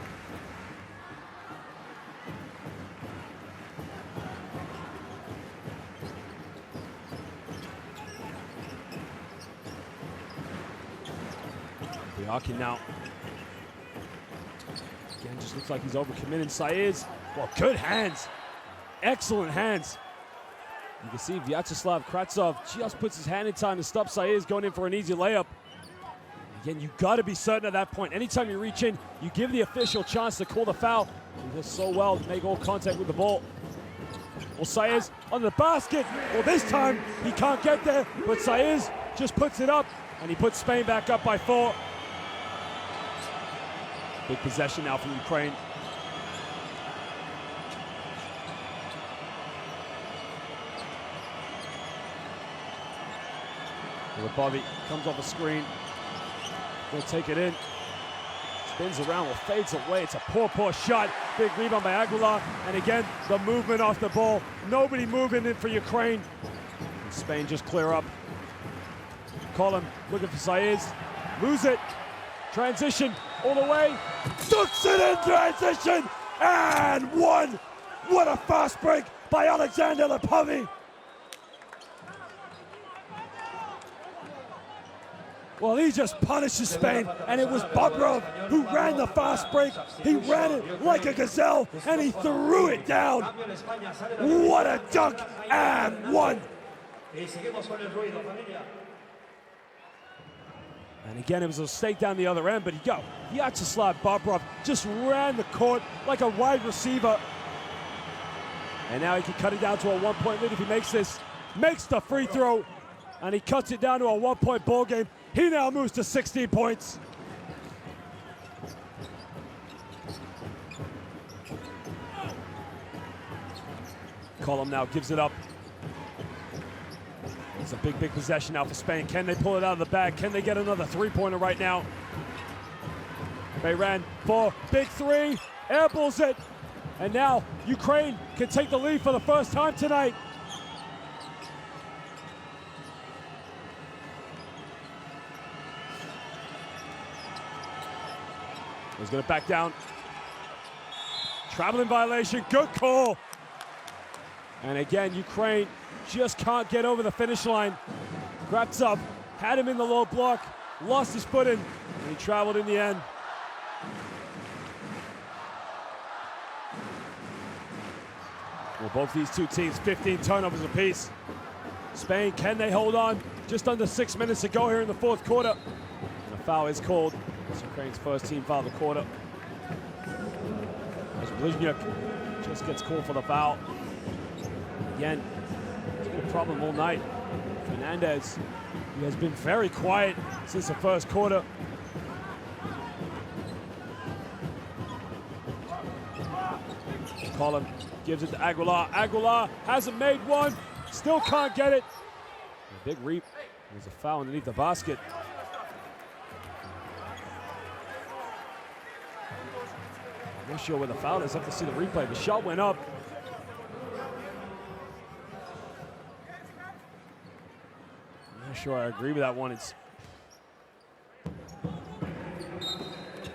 Biaki now. Again, just looks like he's overcommitted. Saiz, well, good hands. Excellent hands. You can see Vyacheslav Kratsov just puts his hand in time to stop Saiz going in for an easy layup. Again, you got to be certain at that point. Anytime you reach in, you give the official a chance to call the foul. He does so well to make all contact with the ball. Well, Saiz on the basket. Well, this time he can't get there, but Saiz just puts it up, and he puts Spain back up by 4. Big possession now from Ukraine. Bobby comes off a screen. Gonna take it in. Spins around, well, fades away. It's a poor shot. Big rebound by Aguilar. And again, the movement off the ball. Nobody moving in for Ukraine. And Spain just clear up. Colin looking for Saiz. Lose it. Transition all the way. Ducks it in transition. And 1. What a fast break by Alexander Lepovi. Well, he just punishes Spain, and it was Bobrov who ran the fast break. He ran it like a gazelle, and he threw it down. What a dunk, and 1. And again, it was a mistake down the other end, but Vyacheslav Bobrov just ran the court like a wide receiver. And now he can cut it down to a 1-point lead if he makes this. Makes the free throw, and he cuts it down to a 1-point ball game. He now moves to 16 points. Colum now gives it up. It's a big possession now for Spain. Can they pull it out of the bag? Can they get another 3-pointer right now? Bayran for big 3, airballs it. And now Ukraine can take the lead for the first time tonight. He's going to back down. Traveling violation, good call. And again, Ukraine just can't get over the finish line. Kratsov had him in the low block, lost his footing, and he traveled in the end. Well, both these two teams, 15 turnovers apiece. Spain, can they hold on? Just under 6 minutes to go here in the 4th quarter. And a foul is called. It's Ukraine's first team foul of the quarter. As Bliznyuk just gets called for the foul. Again, it's been a problem all night. Fernandez, he has been very quiet since the 1st quarter. Colin gives it to Aguilar. Aguilar hasn't made one, still can't get it. A big reap. There's a foul underneath the basket. I'm not sure where the foul is. I have to see the replay. The shot went up. I'm not sure I agree with that one. It's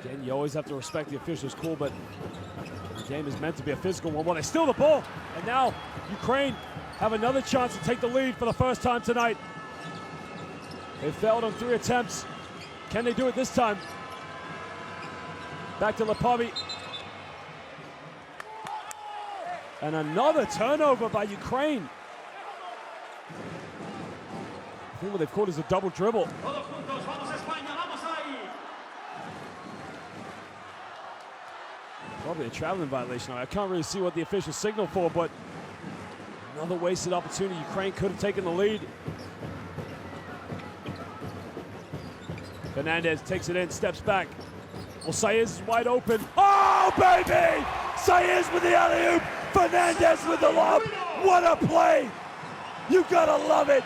again, you always have to respect the official's call, but the game is meant to be a physical one. Well, they steal the ball, and now Ukraine have another chance to take the lead for the first time tonight. They failed on 3 attempts. Can they do it this time? Back to Lepovi. And another turnover by Ukraine. I think what they've called is a double dribble. Probably a traveling violation. I can't really see what the officials signaled for, but another wasted opportunity. Ukraine could have taken the lead. Fernandez takes it in, steps back. Well, Saiz is wide open. Oh, baby! Saiz with the alley-oop. Fernandez with the lob. What a play! You gotta love it.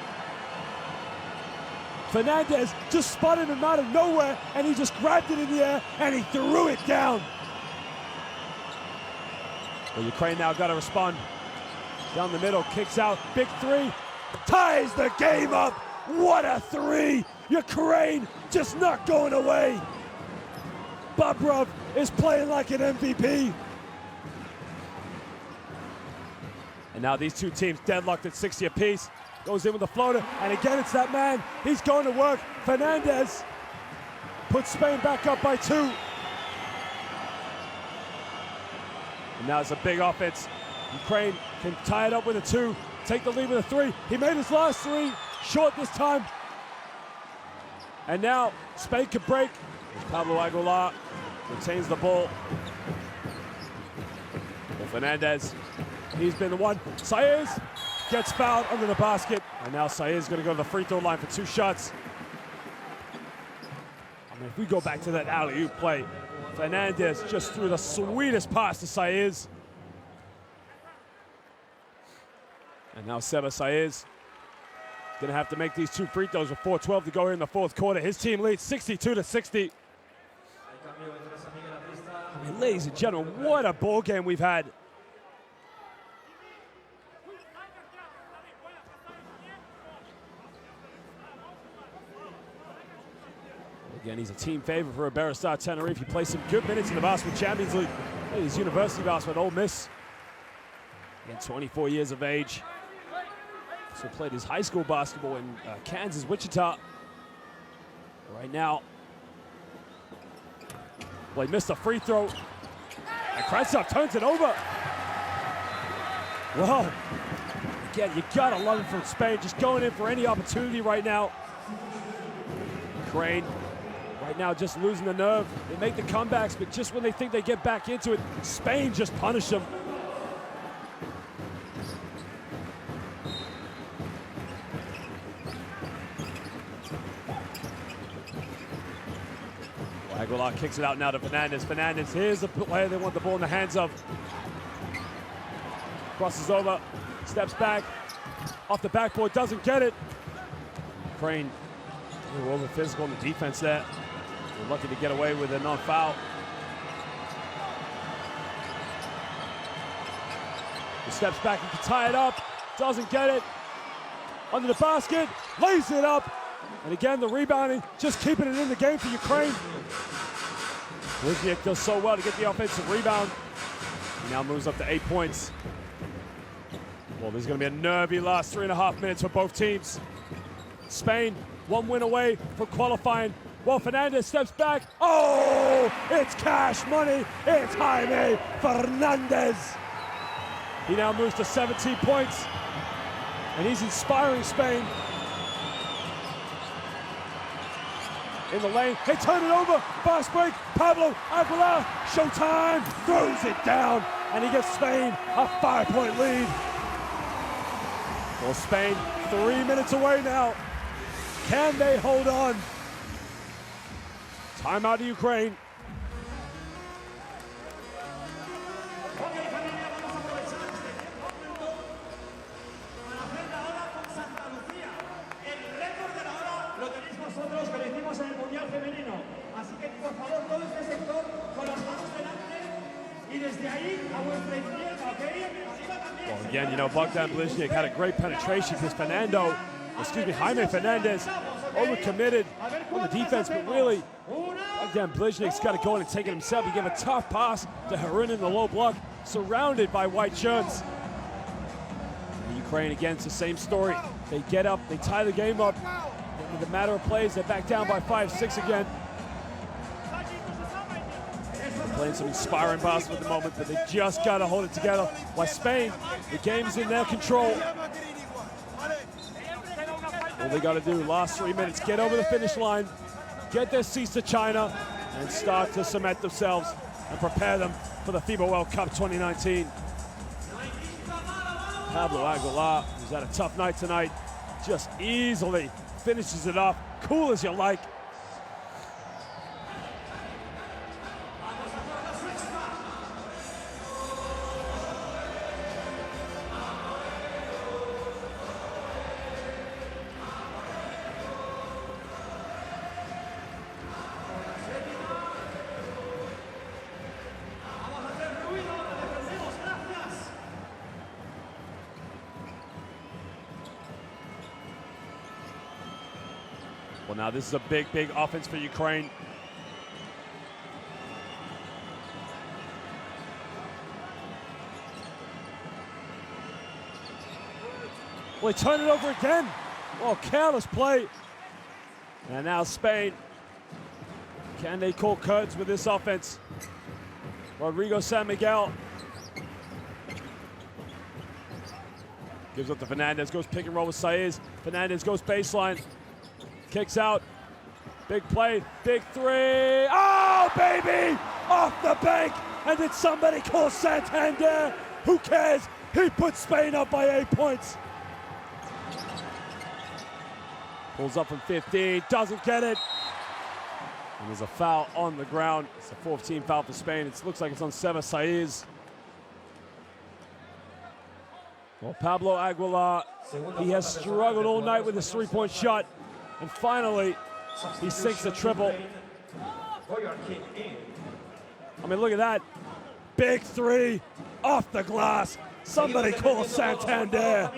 Fernandez just spotted him out of nowhere, and he just grabbed it in the air, and he threw it down. Well, Ukraine now got to respond. Down the middle, kicks out, big three, ties the game up. What a three! Ukraine just not going away. Bobrov is playing like an MVP. And now these two teams deadlocked at 60 apiece. Goes in with the floater, and again it's that man. He's going to work. Fernandez puts Spain back up by 2. And now it's a big offense. Ukraine can tie it up with a 2, take the lead with a 3. He made his last 3, short this time. And now Spain can break. Pablo Aguilar retains the ball. And Fernandez, he's been the one. Saez gets fouled under the basket. And now Saez is going to go to the free throw line for 2 shots. I mean, if we go back to that alley-oop play, Fernandez just threw the sweetest pass to Saez. And now Seba Saez gonna have to make these 2 free throws with 4:12 to go here in the 4th quarter. His team leads 62-60. I mean, ladies and gentlemen, what a ball game we've had. Again, he's a team favorite for Iberostar Tenerife. He plays some good minutes in the Basketball Champions League. He's university basketball at Ole Miss. Again, 24 years of age. So played his high school basketball in Kansas, Wichita. Right now, well, he missed a free throw. And Kravtsov turns it over. Well, again, you gotta love it from Spain. Just going in for any opportunity right now. Ukraine, right now, just losing the nerve. They make the comebacks, but just when they think they get back into it, Spain just punished them. Aguilar kicks it out now to Fernandez. Fernandez, here's the player they want the ball in the hands of. Crosses over, steps back, off the backboard, doesn't get it. Ukraine, a little over physical in the defense there. They're lucky to get away with a non-foul. He steps back and can tie it up, doesn't get it. Under the basket, lays it up. And again, the rebounding, just keeping it in the game for Ukraine. Blizniak does so well to get the offensive rebound. He now moves up to 8 points. Well, there's going to be a nervy last 3.5 minutes for both teams. Spain, 1 win away from qualifying. Well, Fernandez steps back. Oh, it's cash money. It's Jaime Fernandez. He now moves to 17 points. And he's inspiring Spain. In the lane, they turn it over, fast break, Pablo Aguilar, showtime, throws it down, and he gives Spain a 5-point lead. Well, Spain 3 minutes away now. Can they hold on? Timeout to Ukraine. Well, again, you know, Bogdan Blizniak had a great penetration because Jaime Fernandez overcommitted on the defense, but really, Bogdan Blizniak's got to go in and take it himself. He gave a tough pass to Harin in the low block, surrounded by white shirts. And Ukraine, again, it's the same story. They get up, they tie the game up. In the matter of plays, they're back down by 5-6 again. Playing some inspiring basketball at the moment, but they just got to hold it together. While Spain, the game's in their control. All they got to do, last 3 minutes, get over the finish line, get their seats to China, and start to cement themselves and prepare them for the FIBA World Cup 2019. Pablo Aguilar, who's had a tough night tonight, just easily finishes it off, cool as you like. Well, now this is a big, big offense for Ukraine. Well, they turn it over again. Oh, careless play. And now Spain. Can they call curtains with this offense? Rodrigo San Miguel. Gives up to Fernandez, goes pick and roll with Saiz. Fernandez goes baseline. Kicks out. Big play, big three. Oh, baby! Off the bank. And did somebody call Santander? Who cares? He put Spain up by 8 points. Pulls up from 15, doesn't get it. And there's a foul on the ground. It's the 4th team foul for Spain. It looks like it's on Seba Saiz. Well, Pablo Aguilar, he has struggled all night with his three-point shot. And finally, he sinks the triple. I mean, look at that. Big three off the glass. Somebody call Santander.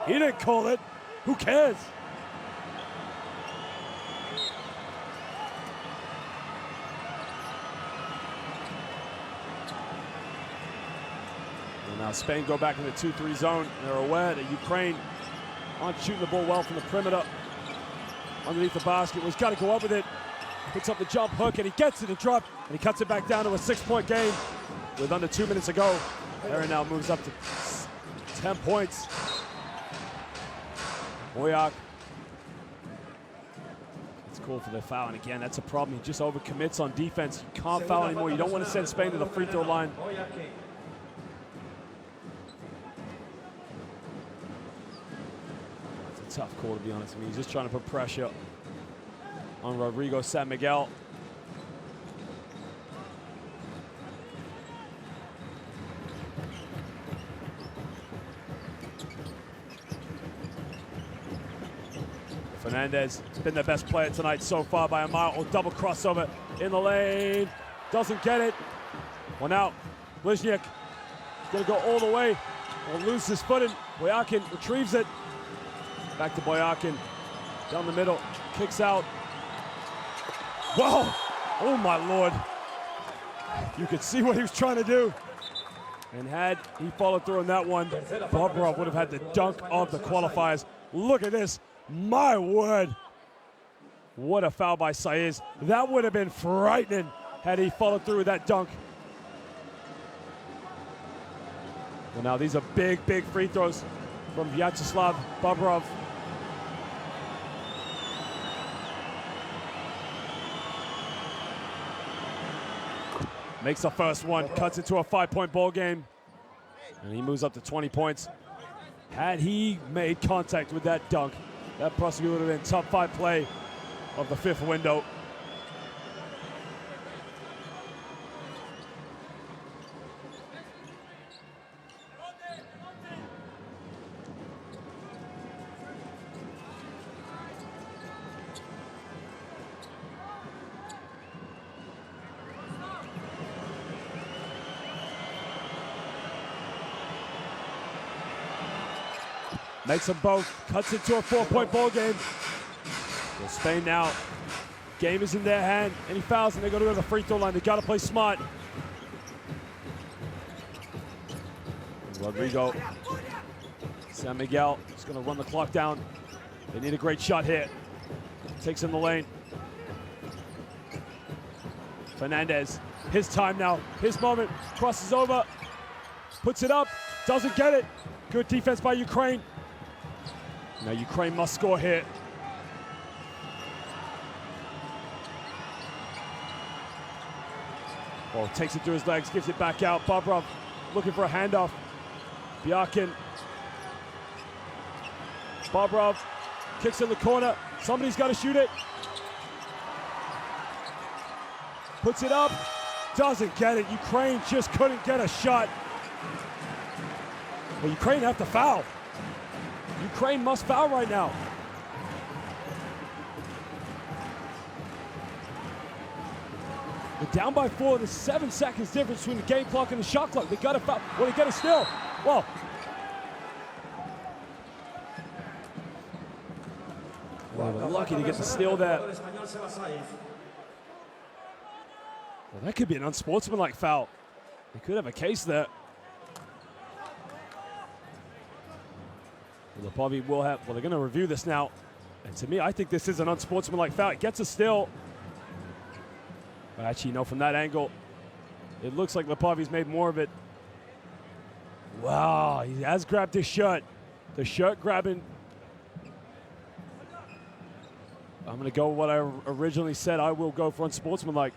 He didn't call it. Who cares? And now Spain go back in the 2-3 zone. They're aware that Ukraine aren't shooting the ball well from the perimeter. Underneath the basket, he's got to go up with it. Puts up the jump hook, and he gets it to drop, and he cuts it back down to a 6-point game with under 2 minutes to go. Aaron now moves up to 10 points. Boyak. It's cool for the foul, and again, that's a problem. He just overcommits on defense. You can't foul anymore. You don't want to send Spain to the free throw line. It's a tough call, to be honest with me. He's just trying to put pressure on Rodrigo San Miguel. Fernandez has been the best player tonight so far by a mile. Oh, double crossover in the lane. Doesn't get it. Well, now, Blizniak is going to go all the way. Will lose his footing. Boyakin retrieves it. Back to Boyakin. Down the middle. Kicks out. Whoa! Oh, my Lord. You could see what he was trying to do. And had he followed through on that one, Bobrov would have had the dunk of the qualifiers. Look at this. My word. What a foul by Saiz. That would have been frightening had he followed through with that dunk. Well, now these are big, big free throws from Vyacheslav Bobrov. Makes the first one, cuts it to a 5-point ball game. And he moves up to 20 points. Had he made contact with that dunk, that possibly would have been top 5 play of the 5th window. Makes them both, cuts it to a 4-point ball game. Well, Spain now, game is in their hand. Any fouls and they go to the free throw line. They got to play smart. Rodrigo San Miguel is going to run the clock down. They need a great shot here. Takes in the lane. Fernandez, his time now, his moment, crosses over, puts it up, doesn't get it. Good defense by Ukraine. Now Ukraine must score here. Oh, takes it through his legs, gives it back out. Bobrov looking for a handoff. Byakin. Bobrov kicks in the corner. Somebody's got to shoot it. Puts it up. Doesn't get it. Ukraine just couldn't get a shot. Well, Ukraine have to foul. Ukraine must foul right now. They're down by 4. There's 7 seconds difference between the game clock and the shot clock. They got to foul. Well, they got to steal. Well, Well, they were lucky to get the steal there. Well, that could be an unsportsmanlike foul. They could have a case there. Lepovi will have, well, they're going to review this now. And to me, I think this is an unsportsmanlike foul. It gets a steal. But actually, no, from that angle, it looks like Lepovi's made more of it. Wow, he has grabbed his shirt. The shirt grabbing. I'm going to go with what I originally said. I will go for unsportsmanlike.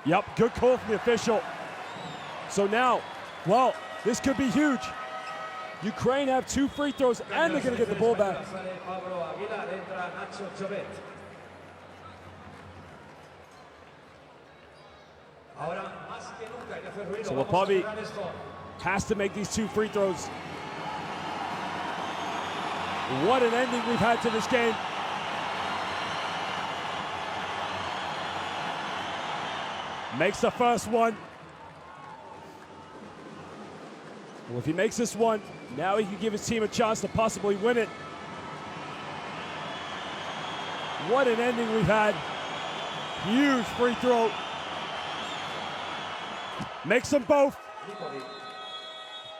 Yep, good call from the official. So now, well, this could be huge. Ukraine have 2 free throws, and they're going to get the ball back. So Lepovi has to make these 2 free throws. What an ending we've had to this game. Makes the first one. Well, if he makes this one, now he can give his team a chance to possibly win it. What an ending we've had. Huge free throw. Makes them both.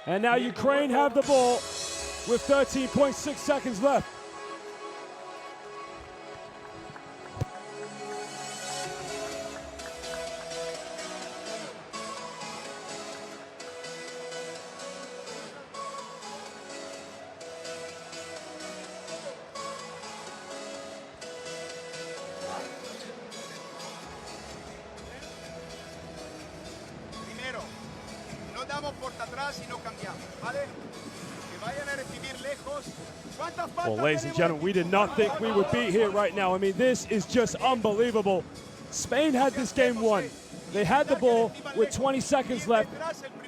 And now Ukraine have the ball with 13.6 seconds left. Well, ladies and gentlemen, we did not think we would be here right now. I mean, this is just unbelievable. Spain had this game won. They had the ball with 20 seconds left,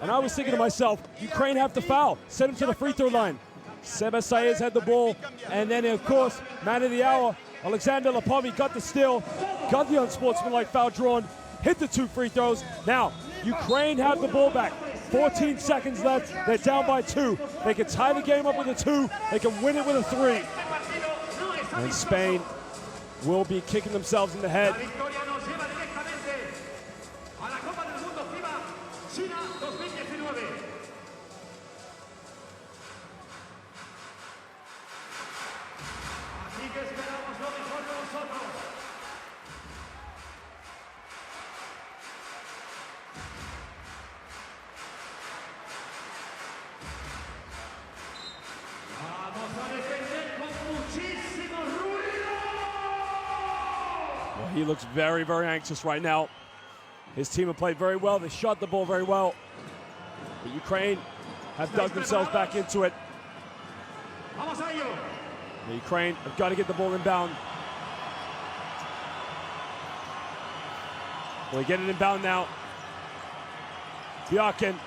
and I was thinking to myself, Ukraine have to foul, send him to the free throw line. Seba Saez had the ball, and then, of course, man of the hour, Alexander Lepovi got the steal, got the unsportsmanlike foul drawn, hit the 2 free throws. Now, Ukraine have the ball back. 14 seconds left. They're down by 2. They can tie the game up with a 2. They can win it with a 3. And Spain will be kicking themselves in the head. He looks very, very anxious right now. His team have played very well. They shot the ball very well. But Ukraine have dug themselves back into it. The Ukraine have got to get the ball inbound. Well, they get it inbound now. Bjarkin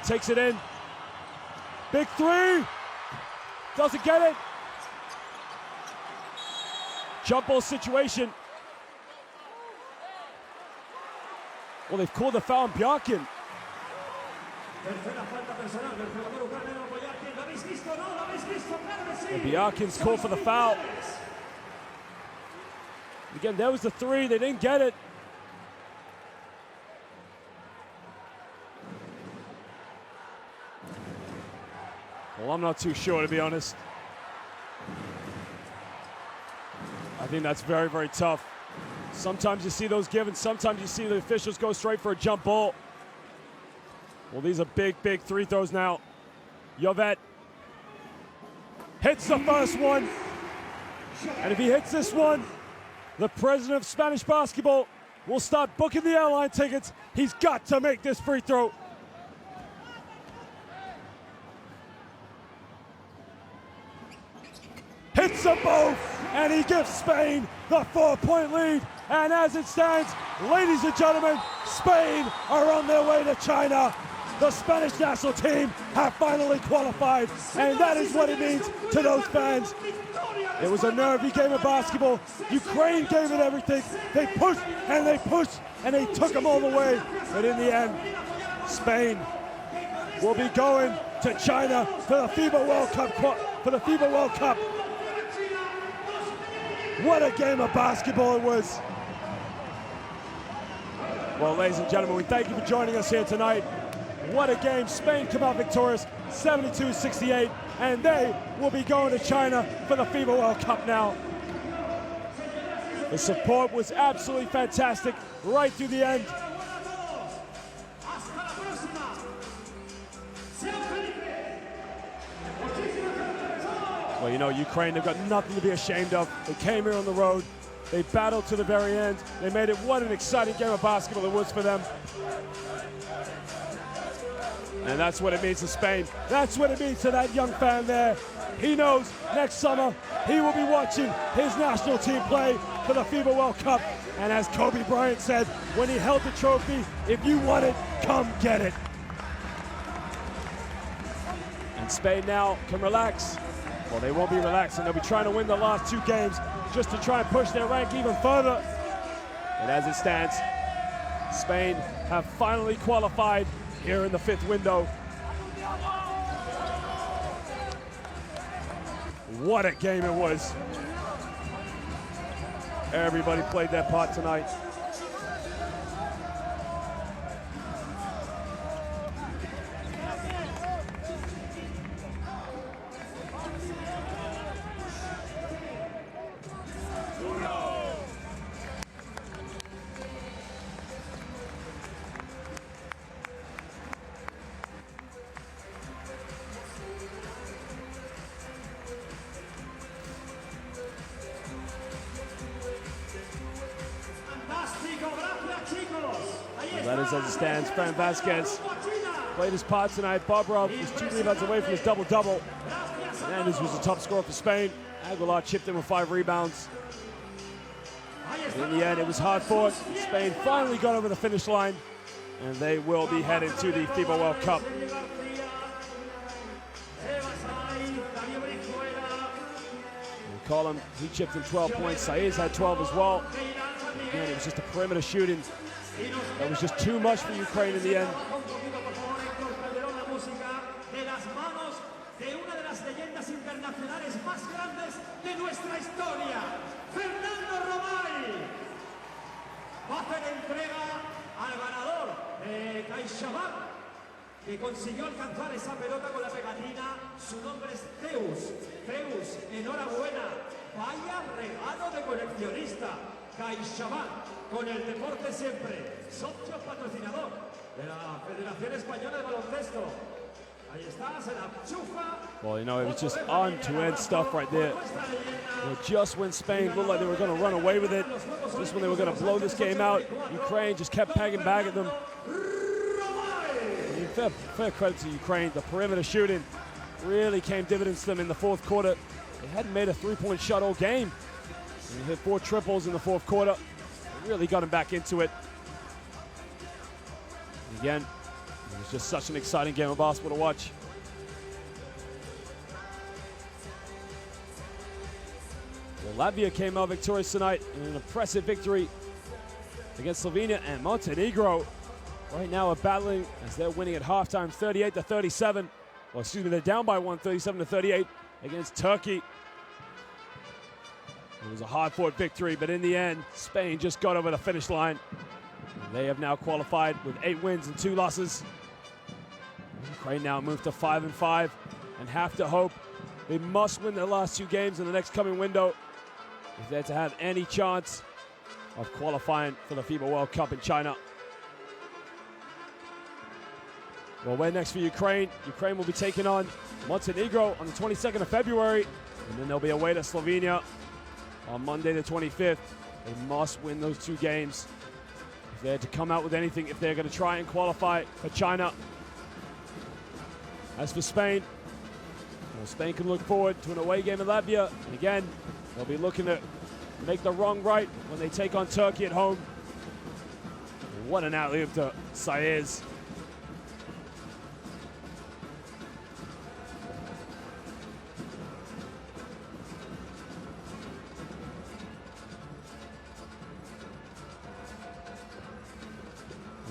takes it in. Big 3. Doesn't get it. Jump ball situation. Well, they've called the foul on Bjarkin. Bjarkin's called for the foul. Again, there was the 3. They didn't get it. Well, I'm not too sure, to be honest. I think that's very, very tough. Sometimes you see those given, sometimes you see the officials go straight for a jump ball. Well, these are big, big 3 throws now. Jovet hits the first one. And if he hits this one, the president of Spanish basketball will start booking the airline tickets. He's got to make this free throw. Hits them both, and he gives Spain the 4-point lead. And as it stands, ladies and gentlemen, Spain are on their way to China. The Spanish national team have finally qualified, and that is what it means to those fans. It was a nervy game of basketball. Ukraine gave it everything. They pushed, and they pushed, and they took them all the way. But in the end, Spain will be going to China for the FIBA World Cup. What a game of basketball it was. Well, ladies and gentlemen, we thank you for joining us here tonight. What a game. Spain come out victorious, 72-68, and they will be going to China for the FIBA World Cup now. The support was absolutely fantastic right through the end. Well, you know, Ukraine, they've got nothing to be ashamed of. They came here on the road. They battled to the very end. They made it. What an exciting game of basketball it was for them. And that's what it means to Spain. That's what it means to that young fan there. He knows next summer he will be watching his national team play for the FIBA World Cup. And as Kobe Bryant said when he held the trophy, if you want it, come get it. And Spain now can relax. Well, they won't be relaxing. They'll be trying to win the last two games just to try and push their rank even further. And as it stands, Spain have finally qualified here in the fifth window. What a game it was. Everybody played their part tonight. That is as it stands. Fran Vasquez played his part tonight. Barbara was 2 rebounds away from his double-double. Hernandez was the top scorer for Spain. Aguilar chipped in with 5 rebounds. In the end, it was hard fought. Spain finally got over the finish line, and they will be headed to the FIBA World Cup. McCollum, he chipped in 12 points. Saiz had 12 as well. Again, it was just a perimeter shooting. That was just too much for Ukraine in the end. Que consiguió alcanzar esa pelota con la pegatina. Su nombre es Zeus. Zeus, enhorabuena. Vaya regalo de coleccionista. CaixaBank, con el deporte siempre. Socio patrocinador de la Federación Española de Baloncesto. Ahí está, se la chufa. Well, you know, it was just on-to-end stuff right there. You know, just when Spain looked like they were going to run away with it, just when they were going to blow this game out, Ukraine just kept pegging back at them. I mean, fair credit to Ukraine. The perimeter shooting really came dividends to them in the fourth quarter. They hadn't made a three-point shot all game. And they hit 4 triples in the fourth quarter. They really got them back into it. And again, it was just such an exciting game of basketball to watch. Well, Latvia came out victorious tonight in an impressive victory against Slovenia, and Montenegro right now are battling as they're winning at halftime 38-37. Well, excuse me, they're down by 1, 37-38 against Turkey. It was a hard-fought victory, but in the end, Spain just got over the finish line. And they have now qualified with 8 wins and 2 losses. Ukraine now moved to 5-5 and have to hope they must win their last 2 games in the next coming window if they're to have any chance of qualifying for the FIBA World Cup in China. Well, where next for Ukraine? Ukraine will be taking on Montenegro on the 22nd of February, and then they'll be away to Slovenia on Monday the 25th. They must win those 2 games if they're to come out with anything, if they're going to try and qualify for China. As for Spain, well, Spain can look forward to an away game in Latvia. And again, they'll be looking to make the wrong right when they take on Turkey at home. And what an alley-oop to Saiz.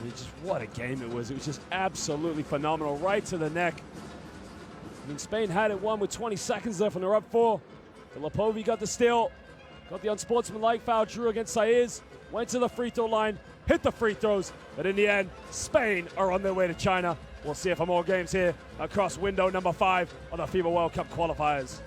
I mean, just what a game it was. It was just absolutely phenomenal, right to the neck. I mean, Spain had it won with 20 seconds left and they're up 4. Filipovic got the steal, got the unsportsmanlike foul, drew against Saiz, went to the free throw line, hit the free throws, but in the end, Spain are on their way to China. We'll see it for more games here across window number 5 of the FIBA World Cup qualifiers.